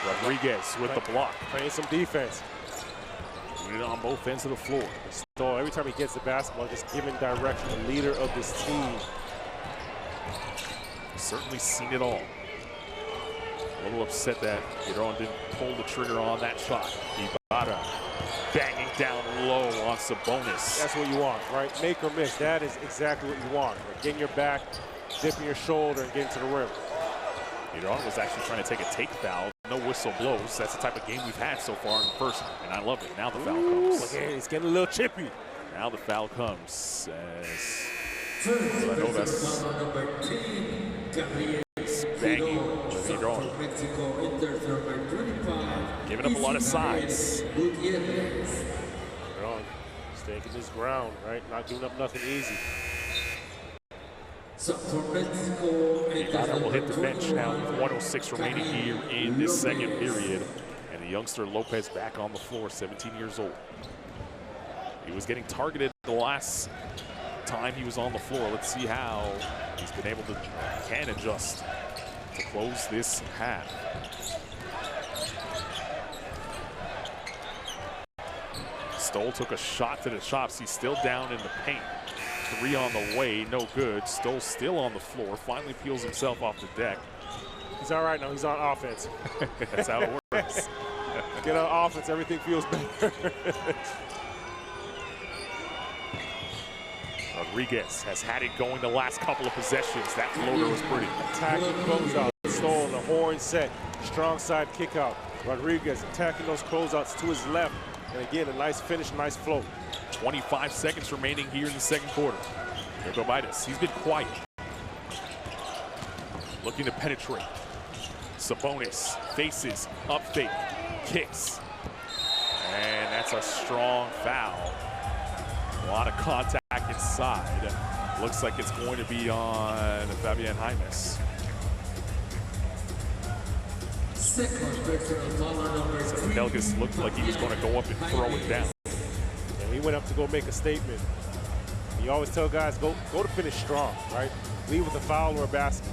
[SPEAKER 1] Rodriguez with the block.
[SPEAKER 2] Playing some defense.
[SPEAKER 1] Doing it on both ends of the floor.
[SPEAKER 2] Stoll, every time he gets the basketball, just giving direction, the leader of this team.
[SPEAKER 1] Certainly seen it all. A little upset that Giron didn't pull the trigger on that shot. Ibarra banging down low on Sabonis.
[SPEAKER 2] That's what you want, right? Make or miss. That is exactly what you want. Right? Getting your back, dipping your shoulder, and getting to the rim.
[SPEAKER 1] Giron was actually trying to take a take foul. No whistle blows. That's the type of game we've had so far in the first, and I love it. Now the foul comes.
[SPEAKER 2] Okay, it's getting a little chippy.
[SPEAKER 1] Now the foul comes. I know that's banging with Giron. Giving up a lot of size.
[SPEAKER 2] Giron staking his ground, right? Not giving up nothing easy.
[SPEAKER 1] Ibarra will hit the bench now with 1:06 remaining here in this second period. And the youngster Lopez back on the floor, 17 years old. He was getting targeted the last time he was on the floor. Let's see how he's been able to can adjust to close this half. Stoll took a shot to the chops. He's still down in the paint. 3 on the way, no good. Stoll still on the floor. Finally peels himself off the deck.
[SPEAKER 2] He's all right now. He's on offense.
[SPEAKER 1] That's how it works.
[SPEAKER 2] Get on offense, everything feels better.
[SPEAKER 1] Rodriguez has had it going the last couple of possessions. That floater was pretty.
[SPEAKER 2] Attacking closeout. Stoll on the horn set. Strong side kick out. Rodriguez attacking those closeouts to his left. And again, a nice finish, nice float.
[SPEAKER 1] 25 seconds remaining here in the second quarter. Jokubaitis, he's been quiet. Looking to penetrate. Sabonis faces, up fake, kicks. And that's a strong foul. A lot of contact inside. Looks like it's going to be on Fabian Jaimes. Delgas looked like he was going to go up and throw it down.
[SPEAKER 2] And he went up to go make a statement. You always tell guys, go to finish strong, right? Leave with a foul or a basket.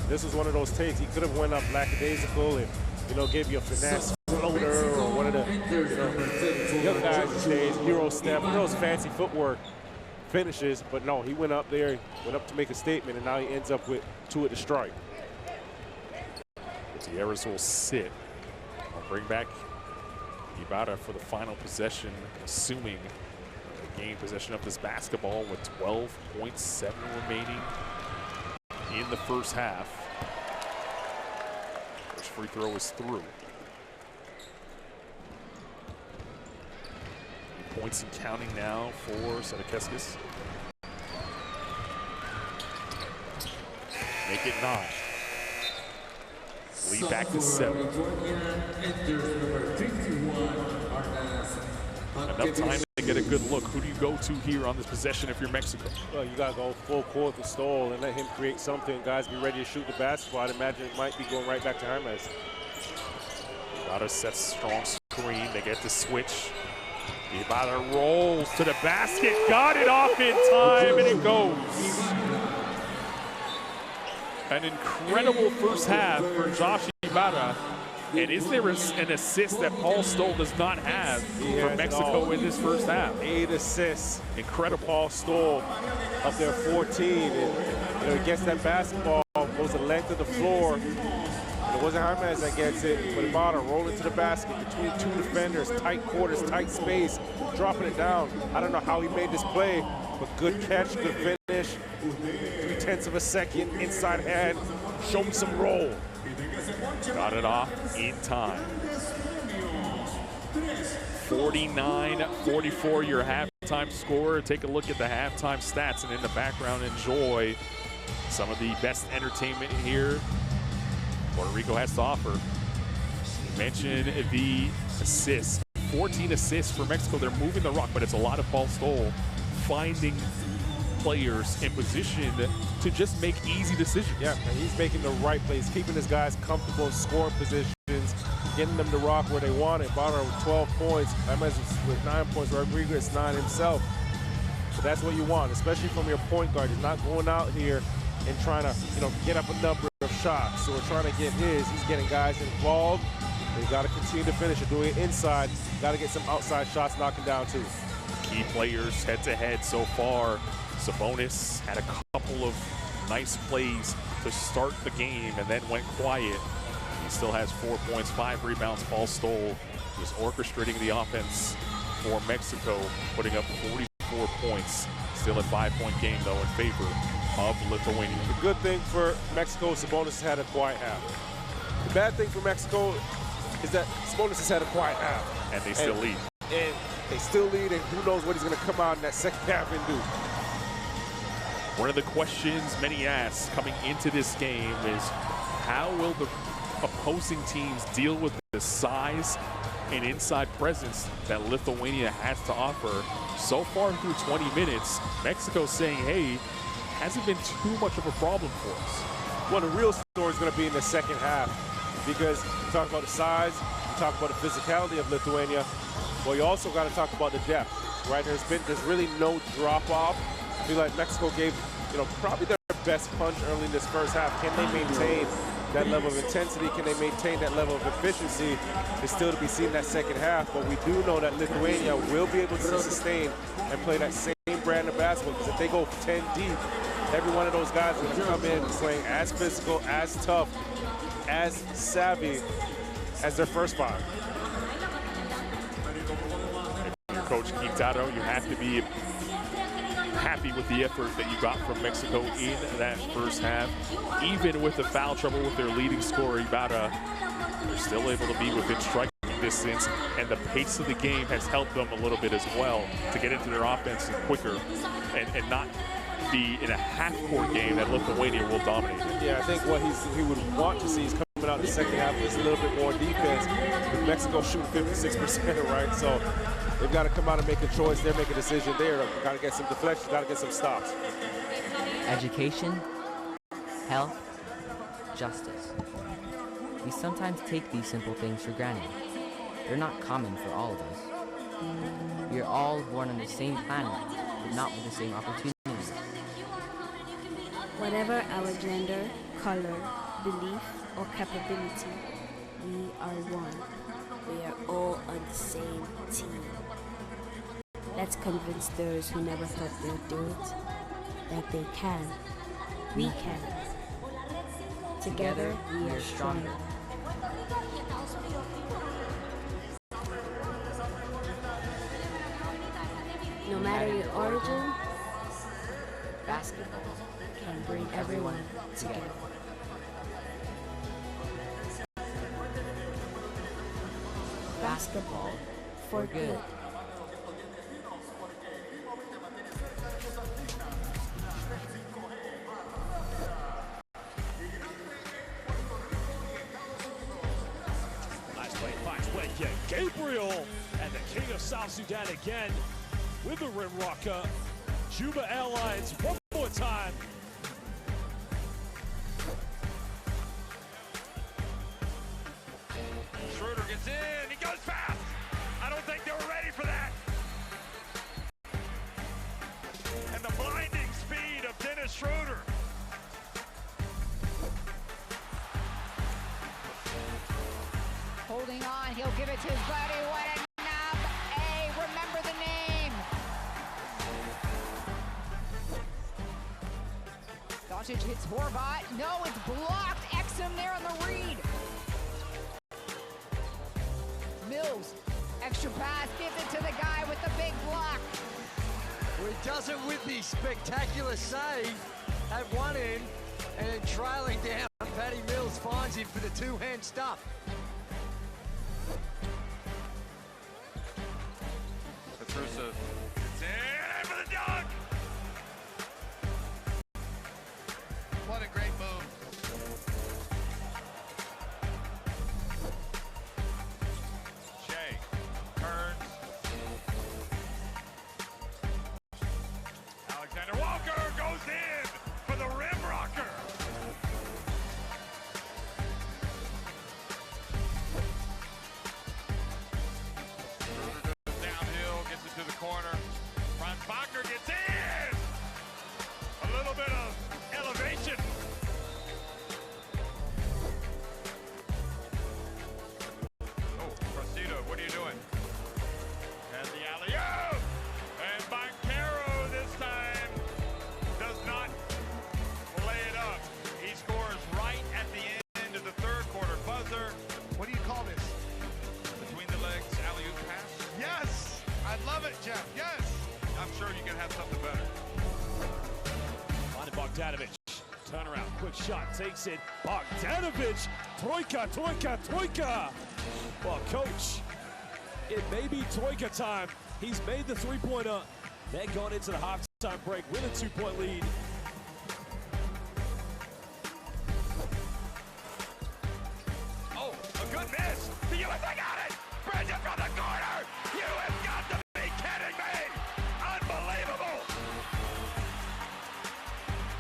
[SPEAKER 2] This was one of those takes. He could have went up lackadaisical and, you know, gave you a finesse floater or one of the, you know, young guys these days, Euro step, those fancy footwork. finishes, but no, he went up there, went up to make a statement, and now he ends up with 2 at the strike.
[SPEAKER 1] Gutierrez will sit. I'll bring back Ibarra for the final possession, assuming the game possession of this basketball with 12.7 remaining in the first half. First free throw is through. Points and counting now for Sadakeskis. Make it 9. Lead back to 7. Enough time to get a good look. Who do you go to here on this possession if you're Mexico?
[SPEAKER 2] Well, you got to go full court with Stoll and let him create something. Guys be ready to shoot the basketball. I'd imagine it might be going right back to James.
[SPEAKER 1] Ibarra sets strong screen. They get the switch. Ibarra rolls to the basket. Got it off in time, and it goes. An incredible first half for Josh Ibarra. And is there an assist that Paul Stoll does not have for Mexico in this first half?
[SPEAKER 2] 8 assists.
[SPEAKER 1] Incredible.
[SPEAKER 2] Paul Stoll up there 14. And he gets that basketball, goes the length of the floor. And it wasn't James that gets it, but Ibarra rolling to the basket between 2 defenders, tight quarters, tight space, dropping it down. I don't know how he made this play, but good catch, good finish. 0.3 of a second, inside hand. Show me some roll.
[SPEAKER 1] Got it off in time. 49-44 your halftime score. Take a look at the halftime stats, and in the background enjoy some of the best entertainment here Puerto Rico has to offer. You mentioned the assists. 14 assists for Mexico. They're moving the rock, but it's a lot of Paul Stoll finding players in position to just make easy decisions.
[SPEAKER 2] Yeah, and he's making the right plays, keeping his guys comfortable in scoring positions, getting them to rock where they want it. Ibarra with 12 points, James with 9 points, Rodriguez 9 himself. But that's what you want, especially from your point guard. He's not going out here and trying to, get up a number of shots. So we're trying to get his. He's getting guys involved. They've got to continue to finish it, doing it inside. Got to get some outside shots knocking down too.
[SPEAKER 1] Key players head-to-head so far. Sabonis had a couple of nice plays to start the game and then went quiet. He still has 4 points, 5 rebounds. Paul Stoll is orchestrating the offense for Mexico, putting up 44 points. Still a 5-point game, though, in favor of Lithuania.
[SPEAKER 2] The good thing for Mexico, Sabonis has had a quiet half. The bad thing for Mexico is that Sabonis has had a quiet half.
[SPEAKER 1] And they still lead.
[SPEAKER 2] And they still lead, and who knows what he's going to come out in that second half and do.
[SPEAKER 1] One of the questions many ask coming into this game is how will the opposing teams deal with the size and inside presence that Lithuania has to offer? So far through 20 minutes, Mexico's saying, hey, hasn't been too much of a problem for us.
[SPEAKER 2] Well, the real story is going to be in the second half, because you talk about the size, you talk about the physicality of Lithuania. Well, you also got to talk about the depth, right? There's really no drop-off. I feel like Mexico gave, probably their best punch early in this first half. Can they maintain that level of intensity? Can they maintain that level of efficiency? It's still to be seen in that second half, but we do know that Lithuania will be able to sustain and play that same brand of basketball, because if they go 10 deep, every one of those guys are going to come in playing as physical, as tough, as savvy as their first 5.
[SPEAKER 1] Coach Quintado, you have to be happy with the effort that you got from Mexico in that first half. Even with the foul trouble with their leading scorer, Ibarra, they're still able to be within striking distance, and the pace of the game has helped them a little bit as well to get into their offense quicker and not be in a half-court game that Lithuania will dominate.
[SPEAKER 2] Yeah, I think what he would want to see is coming out in the second half is a little bit more defense. With Mexico shooting 56%, right? So they've got to come out and make a choice. They're making a decision there. Got to get some deflections, got to get some stops.
[SPEAKER 6] Education, health, justice. We sometimes take these simple things for granted. They're not common for all of us. We are all born on the same planet, but not with the same opportunities.
[SPEAKER 7] Whatever our gender, color, belief, or capability, we are one. We are all on the same team. Let's Let's convince those who never thought they'd do it that they can. We can. Together, we are stronger. No matter your origin,
[SPEAKER 6] Basketball
[SPEAKER 7] can bring everyone together.
[SPEAKER 6] Basketball
[SPEAKER 7] For good.
[SPEAKER 8] Nice play, finds Wenke. Gabriel and the king of South Sudan again with the rim rocker. Juba Airlines one more time.
[SPEAKER 9] Schroeder gets in, he goes fast. I don't think they were ready for that. And the blinding speed of Dennis Schroeder.
[SPEAKER 10] Holding on, he'll give it to his buddy. What a knob. Hey, remember the name. Doncic hits Horvat. No, it's blocked. Exum there on the read. Mills, extra pass, gives it to the guy with the big block.
[SPEAKER 11] Well, he does it with the spectacular save at one end, and then trailing down, Patty Mills finds him for the two-hand stuff.
[SPEAKER 9] Petrusa gets in for the dunk. What a great move. Shea turns. Alexander Walker goes in for the rim rocker. Schroeder goes downhill, gets it to the corner. Franz Wagner gets in. A little bit of elevation. Oh, Cressida, what are you doing? And the alley-oop. And Banchero this time does not lay it up. He scores right at the end of the third quarter buzzer.
[SPEAKER 11] What do you call this?
[SPEAKER 9] Between the legs, alley-oop pass.
[SPEAKER 11] Yes! I love it, Jeff. Yes!
[SPEAKER 9] I'm sure you can have something better.
[SPEAKER 8] On to Bogdanovic. Turnaround, quick shot, takes it. Bogdanovic, Troika, Troika, Troika. Well, coach, it may be Troika time. He's made the three-pointer. Then going into the halftime break with a 2-point lead.
[SPEAKER 9] Oh, a good miss. The USA got it. Bridges from the corner. You have got to be kidding me. Unbelievable.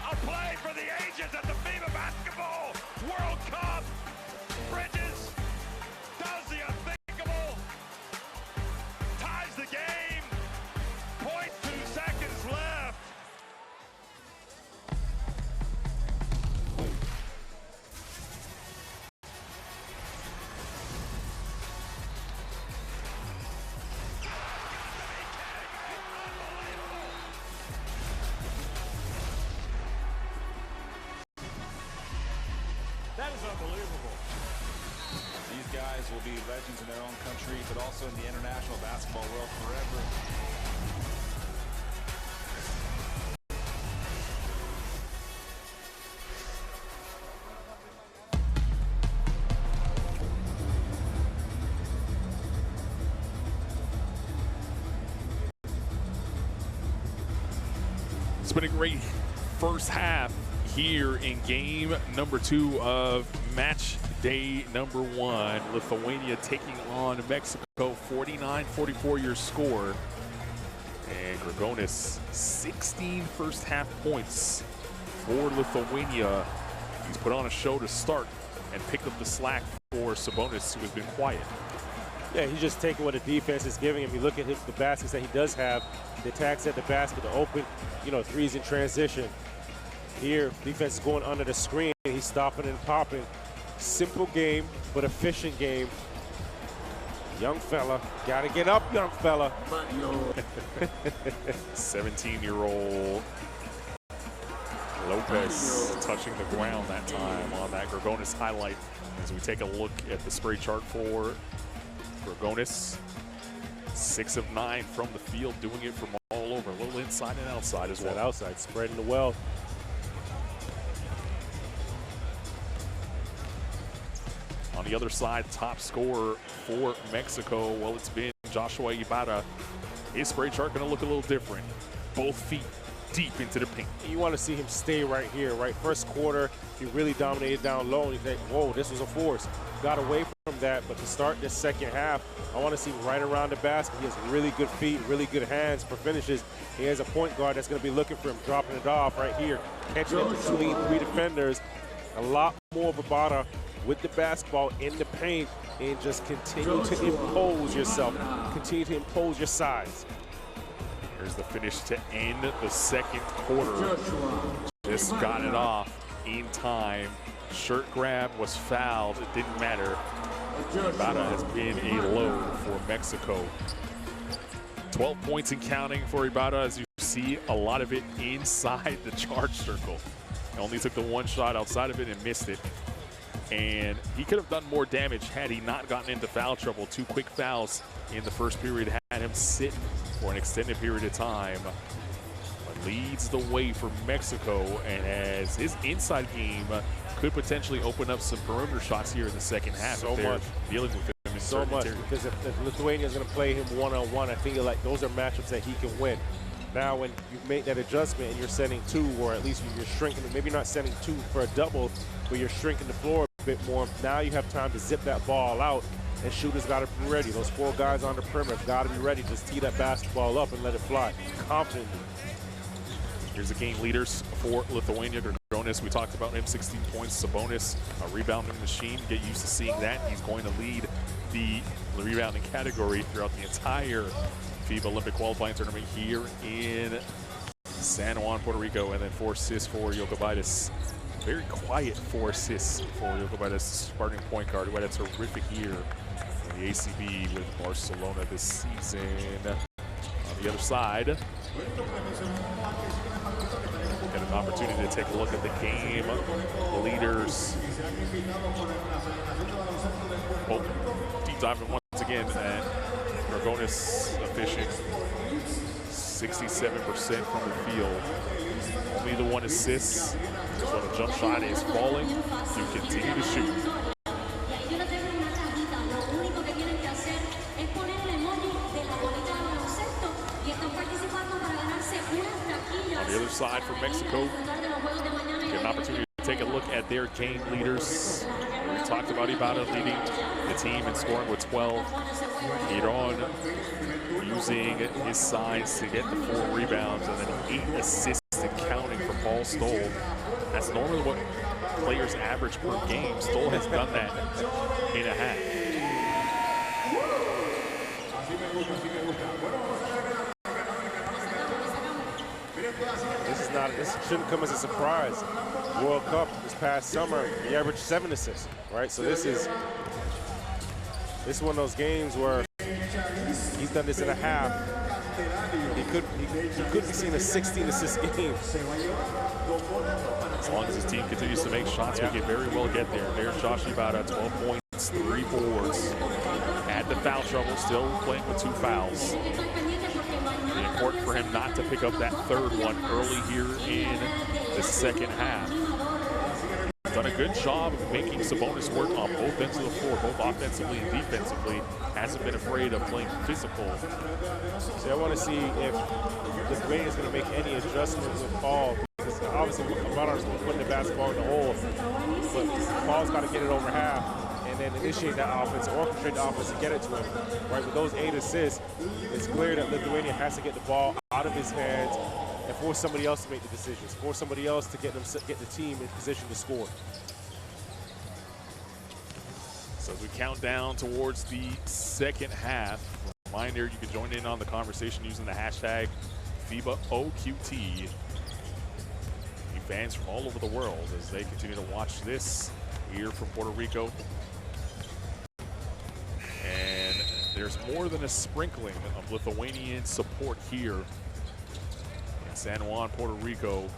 [SPEAKER 9] A play for the ages at the FIBA Basketball World Cup. Bridges does the unthinkable. Ties the game. 0.2 seconds left.
[SPEAKER 8] That is unbelievable.
[SPEAKER 12] These guys will be legends in their own country, but also in the international basketball world forever.
[SPEAKER 1] It's been a great first half here in game number 2 of match day number 1. Lithuania taking on Mexico, 49-44 your score. And Grigonis, 16 first half points for Lithuania. He's put on a show to start and picked up the slack for Sabonis, who has been quiet.
[SPEAKER 2] Yeah, he's just taking what the defense is giving him. You look at the baskets that he does have, the attacks at the basket, the open, threes in transition. Here, defense is going under the screen. He's stopping and popping. Simple game, but efficient game. Young fella, gotta get up, young fella.
[SPEAKER 1] 17-year-old Lopez touching the ground that time on that Gorgonis highlight. As we take a look at the spray chart for Gorgonis, 6 of 9 from the field, doing it from all over, a little inside and outside as well.
[SPEAKER 2] That outside, spreading the wealth.
[SPEAKER 1] On the other side, top scorer for Mexico, well, it's been Joshua Ibarra. His spray chart going to look a little different. Both feet deep into the paint.
[SPEAKER 2] You want to see him stay right here, right? First quarter, he really dominated down low, and you think, whoa, this was a force. Got away from that, but to start this second half, I want to see him right around the basket. He has really good feet, really good hands for finishes. He has a point guard that's going to be looking for him, dropping it off right here, catching it between 3 defenders. A lot more of Ibarra with the basketball in the paint, and just continue to impose yourself, continue to impose your size.
[SPEAKER 1] Here's the finish to end the second quarter. Just got it off in time. Shirt grab was fouled. It didn't matter. Ibarra has been a load for Mexico. 12 points and counting for Ibarra, as you see a lot of it inside the charge circle. He only took the one shot outside of it and missed it. And he could have done more damage had he not gotten into foul trouble. 2 quick fouls in the first period had him sit for an extended period of time. But leads the way for Mexico, and as his inside game could potentially open up some perimeter shots here in the second half.
[SPEAKER 2] So much.
[SPEAKER 1] Dealing with him in
[SPEAKER 2] so much,
[SPEAKER 1] interior.
[SPEAKER 2] because if Lithuania is going to play him one-on-one, I think like those are matchups that he can win. Now, when you make that adjustment and you're sending 2, or at least you're shrinking, maybe not sending 2 for a double, but you're shrinking the floor a bit more, now you have time to zip that ball out, and shooters got to be ready. Those 4 guys on the perimeter got to be ready. Just tee that basketball up and let it fly confidently.
[SPEAKER 1] Here's the game leaders for Lithuania. Gorgonis, we talked about him, 16 points. Sabonis, a rebounding machine. Get used to seeing that. He's going to lead the rebounding category throughout the entire FIBA Olympic qualifying tournament here in San Juan, Puerto Rico. And then 4 assists for Jokubaitis. Very quiet 4 assists for Jokubaitis, starting point guard, who had a terrific year in the ACB with Barcelona this season. On the other side, get an opportunity to take a look at the game leaders. Oh, deep diving once again, and Gorgonis efficient, 67% from the field. Only the 1 assist. Because when the jump shot is falling, you continue to shoot. On the other side for Mexico, get an opportunity to take a look at their game leaders. We talked about Ibarra leading the team and scoring with 12. Iran using his size to get the 4 rebounds, and then 8 assists and counting for Paul Stoll. That's normally what players average per game. Stoll has done that in a half.
[SPEAKER 2] This shouldn't come as a surprise. World Cup this past summer, he averaged 7 assists, right? So this is one of those games where he's done this in a half. He could be seeing a 16 assist game.
[SPEAKER 1] As long as his team continues to make shots, we can very well get there. There's Josh Ibarra, 12 points, 3 boards. Had the foul trouble, still playing with 2 fouls. It's important for him not to pick up that 3rd one early here in the second half. Done a good job of making Sabonis work on both ends of the floor, both offensively and defensively. Hasn't been afraid of playing physical.
[SPEAKER 2] See, I want to see if Lithuania is going to make any adjustments with Paul. Because obviously, Ibarra is putting the basketball in the hole, but Paul's got to get it over half and then initiate that offense, orchestrate the offense, and get it to him. Right, with those 8 assists, it's clear that Lithuania has to get the ball out of his hands and force somebody else to make the decisions, force somebody else to get the team in position to score.
[SPEAKER 1] So as we count down towards the second half, reminder, you can join in on the conversation using the hashtag FIBAOQT. Fans from all over the world as they continue to watch this here from Puerto Rico. And there's more than a sprinkling of Lithuanian support here in San Juan, Puerto Rico.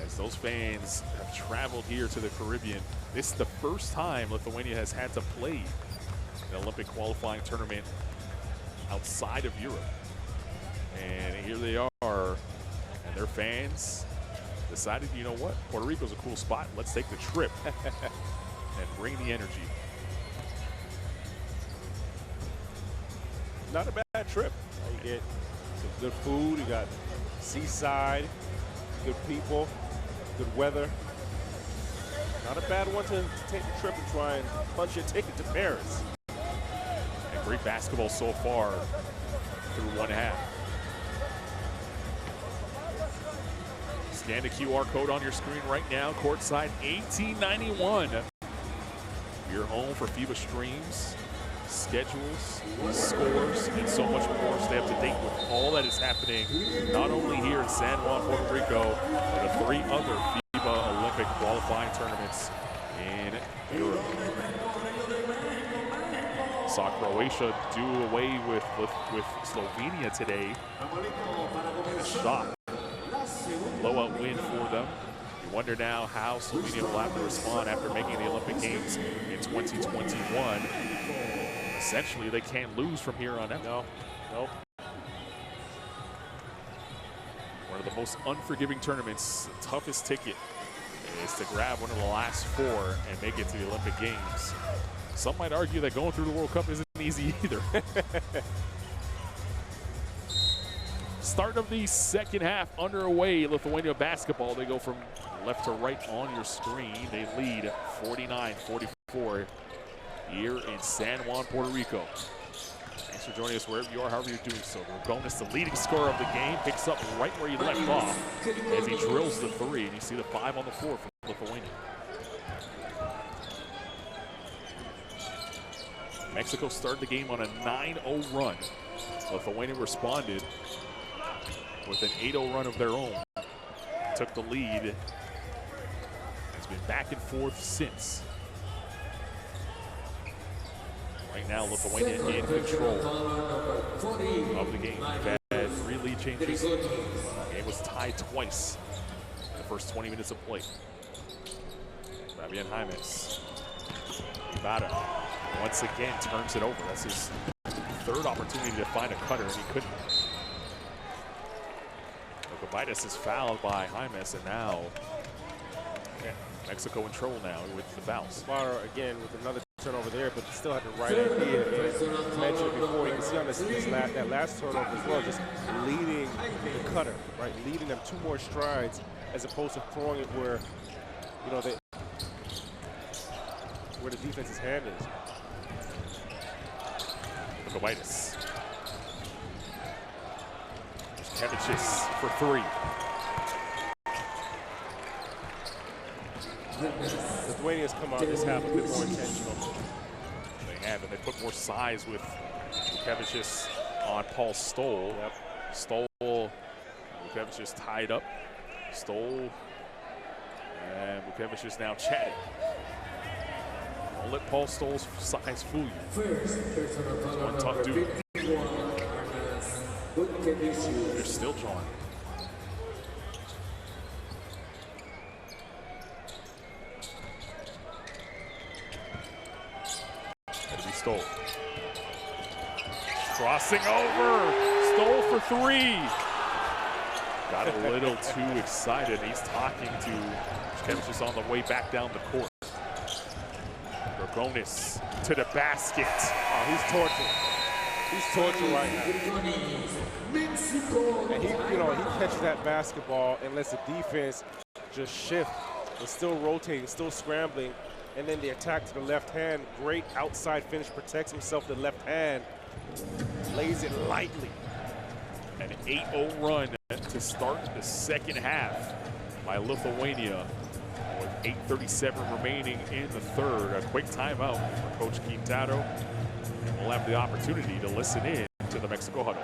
[SPEAKER 1] As those fans have traveled here to the Caribbean, this is the first time Lithuania has had to play an Olympic qualifying tournament outside of Europe. And here they are, and their fans decided, you know what, Puerto Rico's a cool spot. Let's take the trip and bring the energy.
[SPEAKER 2] Not a bad trip. You get some good food, you got seaside, good people, good weather. Not a bad one to take the trip and try and punch your ticket to Paris.
[SPEAKER 1] And great basketball so far through one half. Scan the QR code on your screen right now. Courtside 1891. Your home for FIBA streams, schedules, scores, and so much more. Stay up to date with all that is happening, not only here in San Juan, Puerto Rico, but the 3 other FIBA Olympic qualifying tournaments in Europe. Saw Croatia do away with Slovenia today in a shock. Blowout win for them. You wonder now how Slovenia will have to respond after making the Olympic Games in 2021. Essentially, they can't lose from here on out.
[SPEAKER 2] No.
[SPEAKER 1] One of the most unforgiving tournaments, the toughest ticket is to grab one of the last 4 and make it to the Olympic Games. Some might argue that going through the World Cup isn't easy either. Start of the second half underway. Lithuania basketball, they go from left to right on your screen. They lead 49-44 here in San Juan, Puerto Rico. Thanks for joining us wherever you are, however you're doing so. Rogonis, the leading scorer of the game, picks up right where he left off as he drills the 3, and you see the 5 on the floor for Lithuania. Mexico started the game on a 9-0 run. Lithuania responded with an 8-0 run of their own. Took the lead. It's been back and forth since. Right now, Lithuania in control of the game. We've had 3 lead changes. The game was tied twice in the first 20 minutes of play. Fabian Jaimes. Ibarra once again turns it over. That's his 3rd opportunity to find a cutter, and he couldn't. Okavitis is fouled by Jaimes, and now Mexico in trouble now with the fouls.
[SPEAKER 2] Ibarra again with another turnover there, but still had the right idea. I mentioned it before. You can see on that last turnover as well, just leading the cutter, right? Leading them 2 more strides as opposed to throwing it where, you know, where the defense's hand is.
[SPEAKER 1] Okavitis. Kevichis for 3.
[SPEAKER 2] Lithuania's come out this half a bit more intentional.
[SPEAKER 1] They have, and they put more size with Kevichis on Paul Stoll.
[SPEAKER 2] Yep.
[SPEAKER 1] Stoll, Kevichis tied up. Stoll, and Kevichis now chatting. Don't let Paul Stoll's size fool you. He's one tough dude. They're still drawing. It'll be Stoll. Crossing over. Stoll for 3. Got a little too excited. He's talking to Kevichis on the way back down the court. Rogonis to the basket.
[SPEAKER 2] Oh, he's tortured. He's tortured right now. And he catches that basketball and lets the defense just shift. It's still rotating, still scrambling. And then the attack to the left hand. Great outside finish, protects himself with the left hand. Lays it lightly.
[SPEAKER 1] An 8-0 run to start the second half by Lithuania with 8:37 remaining in the 3rd. A quick timeout for Coach Quintado. And we'll have the opportunity to listen in to the Mexico huddle.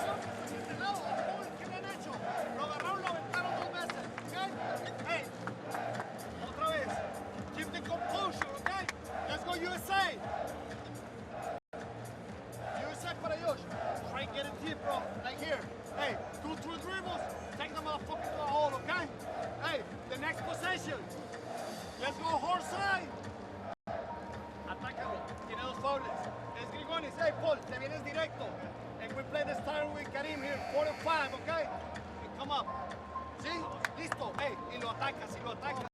[SPEAKER 5] Keep the composure, okay? Let's go, you.
[SPEAKER 13] USA! USA para ellos. Try and get it deep, bro. Like here. Hey, 2 dribbles. Take the motherfucker to the hole, okay? Hey, the next possession. Let's go horse side. Atácalo. Tiene dos fouls. Es Grigonis. Hey, Paul, te vienes directo. And we play the style with Karim here. 4 to 5, okay? And come up. ¿Sí? Listo. Hey, y lo atacas, y lo atacas.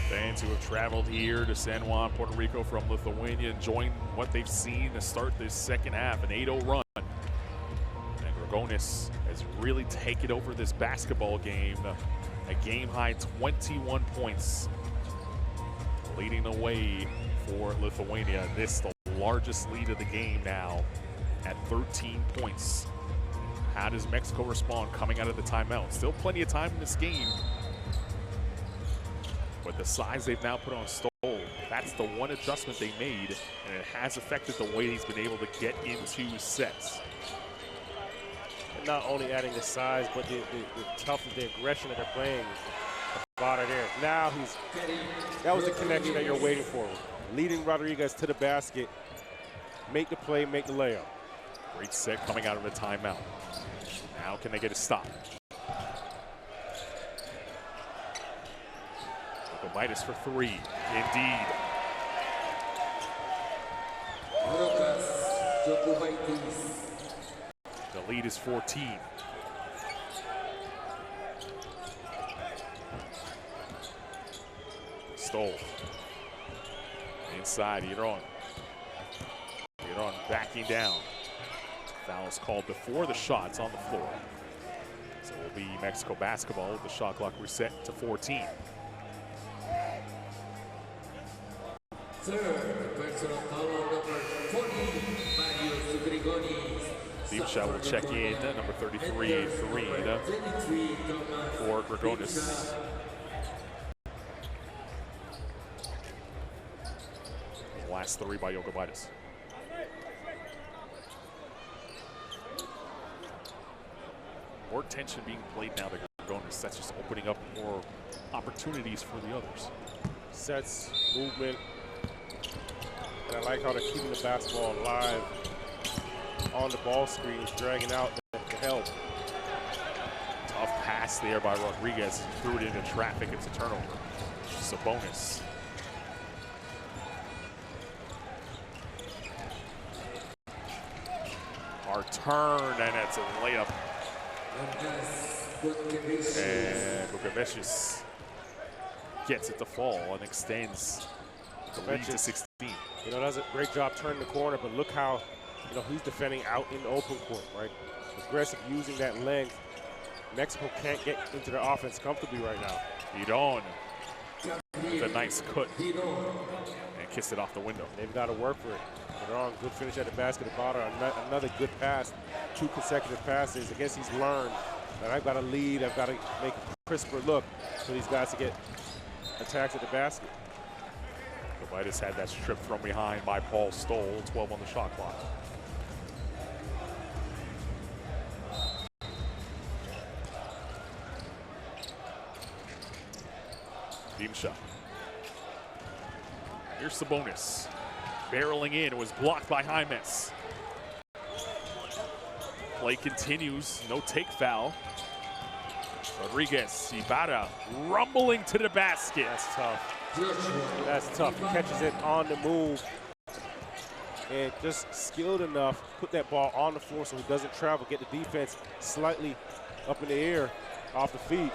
[SPEAKER 1] Fans who have traveled here to San Juan, Puerto Rico from Lithuania, enjoying what they've seen to start this second half, an 8-0 run. And Grigonis has really taken over this basketball game. A game-high 21 points, leading the way for Lithuania. This the largest lead of the game now at 13 points. How does Mexico respond coming out of the timeout? Still plenty of time in this game. But the size they've now put on Stoll, that's the one adjustment they made, and it has affected the way he's been able to get into sets.
[SPEAKER 2] And not only adding the size, but the toughness, the aggression that they're playing. Bada there. Now that was the connection that you're waiting for. Leading Rodriguez to the basket, make the play, make the layup.
[SPEAKER 1] Great set coming out of the timeout. Now can they get a stop? Jokubaitis for 3, indeed. The lead is 14. Stoll. Inside, Iron. Iron backing down. Foul's called before the shot's on the floor. So it will be Mexico basketball with the shot clock reset to 14.
[SPEAKER 3] Third personal foul, number 40, Marius Grigonis.
[SPEAKER 1] Deep shot will check in, number 33, Farid for Grigonis. The last 3 by Jokubaitis. More tension being played now to Grigonis. That's just opening up more opportunities for the others.
[SPEAKER 2] Sets, movement. And I like how they're keeping the basketball alive on the ball screens, dragging out the help.
[SPEAKER 1] Tough pass there by Rodriguez. He threw it into traffic. It's a turnover. Sabonis. Hard turn, and it's a layup. And Bukavicius gets it to fall and extends the lead to 16.
[SPEAKER 2] You know, does a great job turning the corner, but look how, you know, he's defending out in the open court, right? Aggressive, using that length. Mexico can't get into their offense comfortably right now.
[SPEAKER 1] Idon with a nice cut and kissed it off the window.
[SPEAKER 2] They've got to work for it. They're on good finish at the basket at bottom. Another good pass, 2 consecutive passes. I guess he's learned that I've got to lead. I've got to make a crisper look for these guys to get attacks at the basket.
[SPEAKER 1] Jokubaitis had that strip from behind by Paul Stoll, 12 on the shot clock. Team shot. Here's Sabonis. Barreling in, it was blocked by Jaimes. Play continues, no take foul. Rodriguez, Ibarra rumbling to the basket.
[SPEAKER 2] That's tough. That's tough. He catches it on the move and just skilled enough, put that ball on the floor so he doesn't travel, get the defense slightly up in the air off the feet,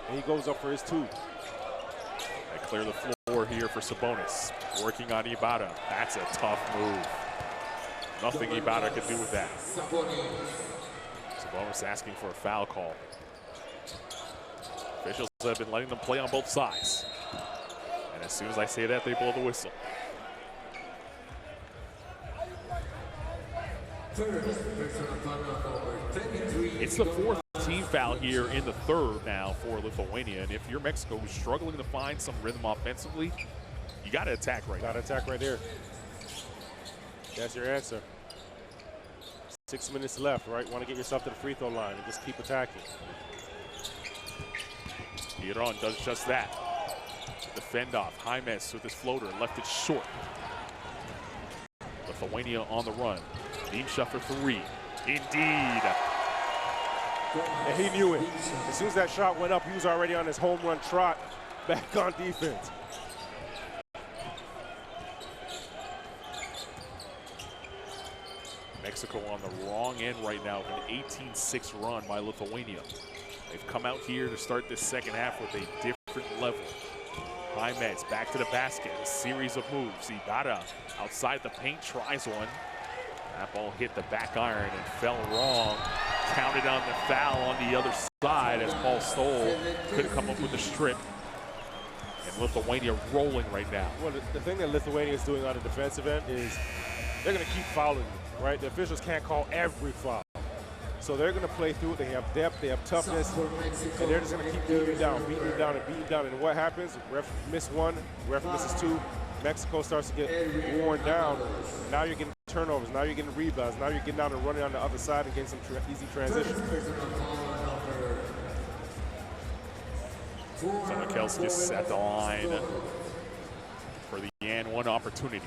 [SPEAKER 2] and he goes up for his 2.
[SPEAKER 1] They clear the floor here for Sabonis. Working on Ibarra. That's a tough move. Nothing Ibarra can do with that. Sabonis asking for a foul call. Officials have been letting them play on both sides. And as soon as I say that, they blow the whistle. It's the 4th team foul here in the 3rd now for Lithuania. And if you're Mexico who's struggling to find some rhythm offensively, you got to attack right now.
[SPEAKER 2] Got to attack right there. That's your answer. 6 minutes left, right? Want to get yourself to the free throw line and just keep attacking.
[SPEAKER 1] Iran does just that. Defend off. Jaimes with his floater, left it short. Lithuania on the run. Dimša for three. Indeed.
[SPEAKER 2] And he knew it. As soon as that shot went up, he was already on his home run trot back on defense.
[SPEAKER 1] Mexico on the wrong end right now with an 18-6 run by Lithuania. They've come out here to start this second half with a different level. Jaimes back to the basket, a series of moves. Ibarra outside the paint tries one. That ball hit the back iron and fell wrong. Counted on the foul on the other side as Paul Stoll couldn't come up with the strip. And Lithuania rolling right now.
[SPEAKER 2] Well, the thing that Lithuania is doing on the defensive end is they're going to keep fouling you, right? The officials can't call every foul. So they're going to play through it. They have depth, they have toughness, and they're just going to keep beating you down, and beating you down. And what happens? Ref miss one, ref misses two. Mexico starts to get worn down. Now you're getting turnovers. Now you're getting rebounds. Now you're getting out and running on the other side and getting some easy transitions.
[SPEAKER 1] Mikelskis at the line for the and one opportunity.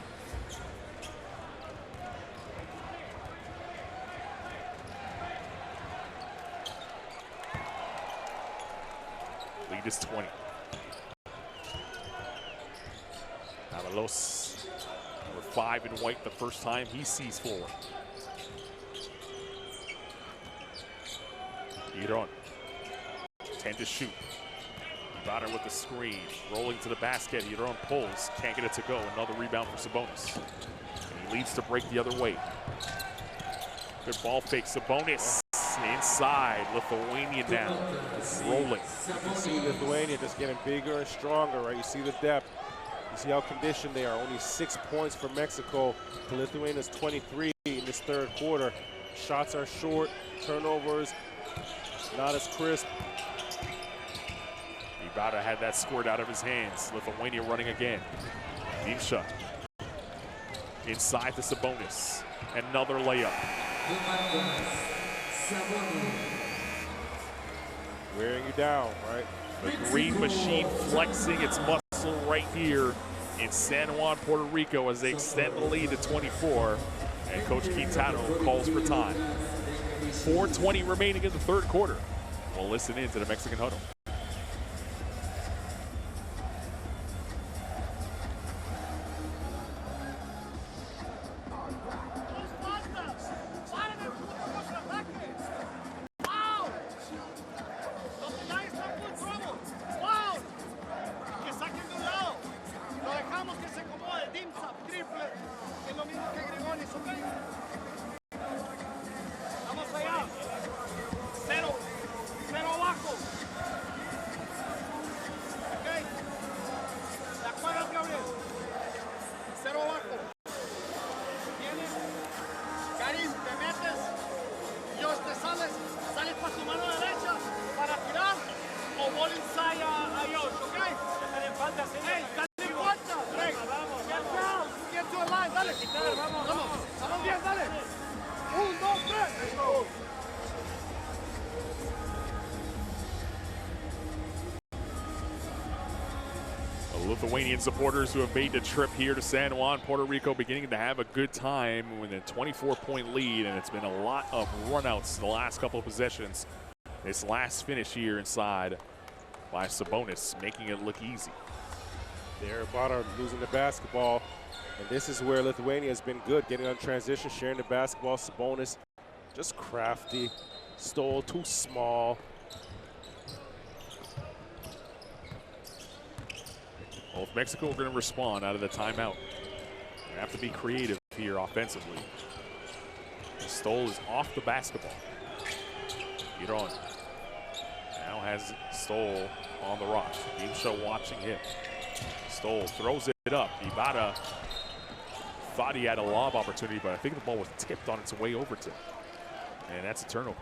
[SPEAKER 1] Lead is 20. Avalos, number 5 in white, the first time he sees forward. Iron, 10 to shoot. Ibarra with the screen, rolling to the basket. Iron pulls, can't get it to go. Another rebound for Sabonis. And he leads to break the other way. Good ball fake, Sabonis. Inside, Lithuania now, rolling.
[SPEAKER 2] You can see Lithuania just getting bigger and stronger, right? You see the depth. You see how conditioned they are. Only 6 points for Mexico to Lithuania's 23 in this third quarter. Shots are short, turnovers not as crisp.
[SPEAKER 1] Ibarra had that scored out of his hands. Lithuania running again. Dimša inside to Sabonis. Another layup.
[SPEAKER 2] Wearing you down, right?
[SPEAKER 1] The green machine flexing its muscle right here in San Juan, Puerto Rico as they extend the lead to 24. And Coach Quintano calls for time. 4:20 remaining in the third quarter. We'll listen in to the Mexican huddle. Lithuanian supporters who have made the trip here to San Juan, Puerto Rico, beginning to have a good time with a 24-point lead, and it's been a lot of runouts the last couple of possessions. This last finish here inside by Sabonis, making it look easy.
[SPEAKER 2] They're about losing the basketball, and this is where Lithuania has been good, getting on transition, sharing the basketball. Sabonis just crafty, Stoll too small.
[SPEAKER 1] Well, if Mexico are going to respond out of the timeout, they have to be creative here offensively. Stoll is off the basketball. Iron now has Stoll on the rock. Dimša watching him. Stoll throws it up. Ibarra thought he had a lob opportunity, but I think the ball was tipped on its way over to him. And that's a turnover.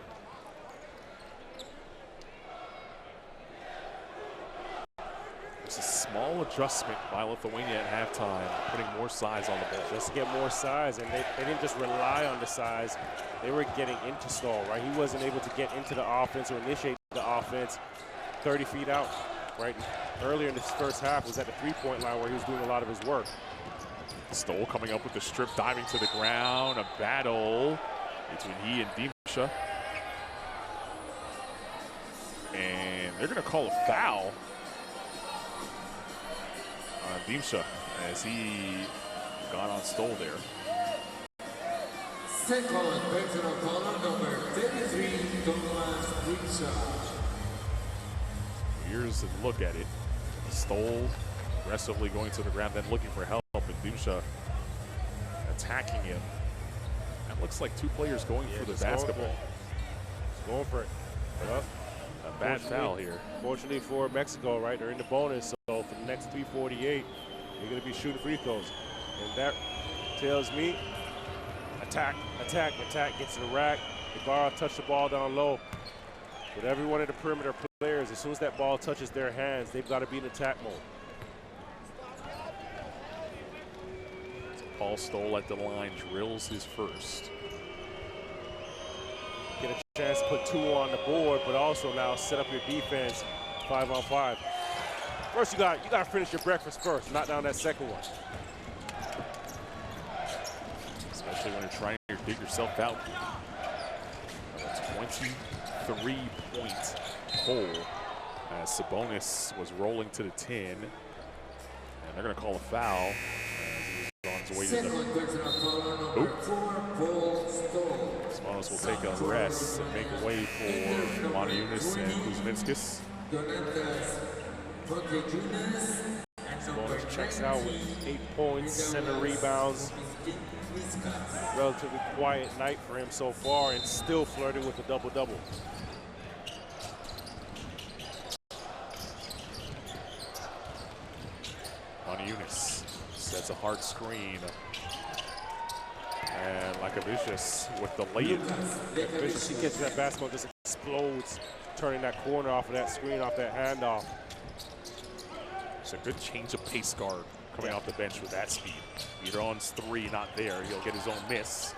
[SPEAKER 1] It's a small adjustment by Lithuania at halftime, putting more size on the ball.
[SPEAKER 2] Just to get more size, and they didn't just rely on the size. They were getting into Stoll, right? He wasn't able to get into the offense or initiate the offense 30 feet out. right? Earlier in this first half was at the three-point line where he was doing a lot of his work.
[SPEAKER 1] Stoll coming up with the strip, diving to the ground. A battle between he and Dimsha. And they're going to call a foul on Dimsha as he got on Stoll there.
[SPEAKER 3] Second personal foul, number 33, Thomas Dimsha.
[SPEAKER 1] Here's a look at it. Stoll aggressively going to the ground, then looking for help, and Dimsha attacking him. That looks like two players going for the basketball.
[SPEAKER 2] Going for it. Well,
[SPEAKER 1] a bad foul here.
[SPEAKER 2] Fortunately for Mexico, right, they're in the bonus, so for the next 3:48, they're going to be shooting free throws. And that tells me attack, attack, attack, gets to the rack. Ibarra touched the ball down low. With every one of the perimeter players, as soon as that ball touches their hands, they've got to be in attack mode.
[SPEAKER 1] Paul Stoll at the line, drills his first.
[SPEAKER 2] Get a chance to put two on the board, but also now set up your defense 5-on-5. First, you got to finish your breakfast first, knock down that second one.
[SPEAKER 1] Especially when you're trying to dig yourself out. A 23-point hole as Sabonis was rolling to the 10. And they're going to call a foul. On his way to the hoop. Sabonis will take a rest and make a way for Moniunas and Kuzminskis.
[SPEAKER 2] Sabonis checks out with 8 points, 7 rebounds. Relatively quiet night for him so far, and still flirting with a double-double.
[SPEAKER 1] Moniunas sets a hard screen. And Lakavicius with the layup.
[SPEAKER 2] Lakavicius, he gets that basketball, just explodes, turning that corner off of that screen, off that handoff.
[SPEAKER 1] It's a good change of pace guard coming off the bench with that speed. Miron's three not there. He'll get his own miss.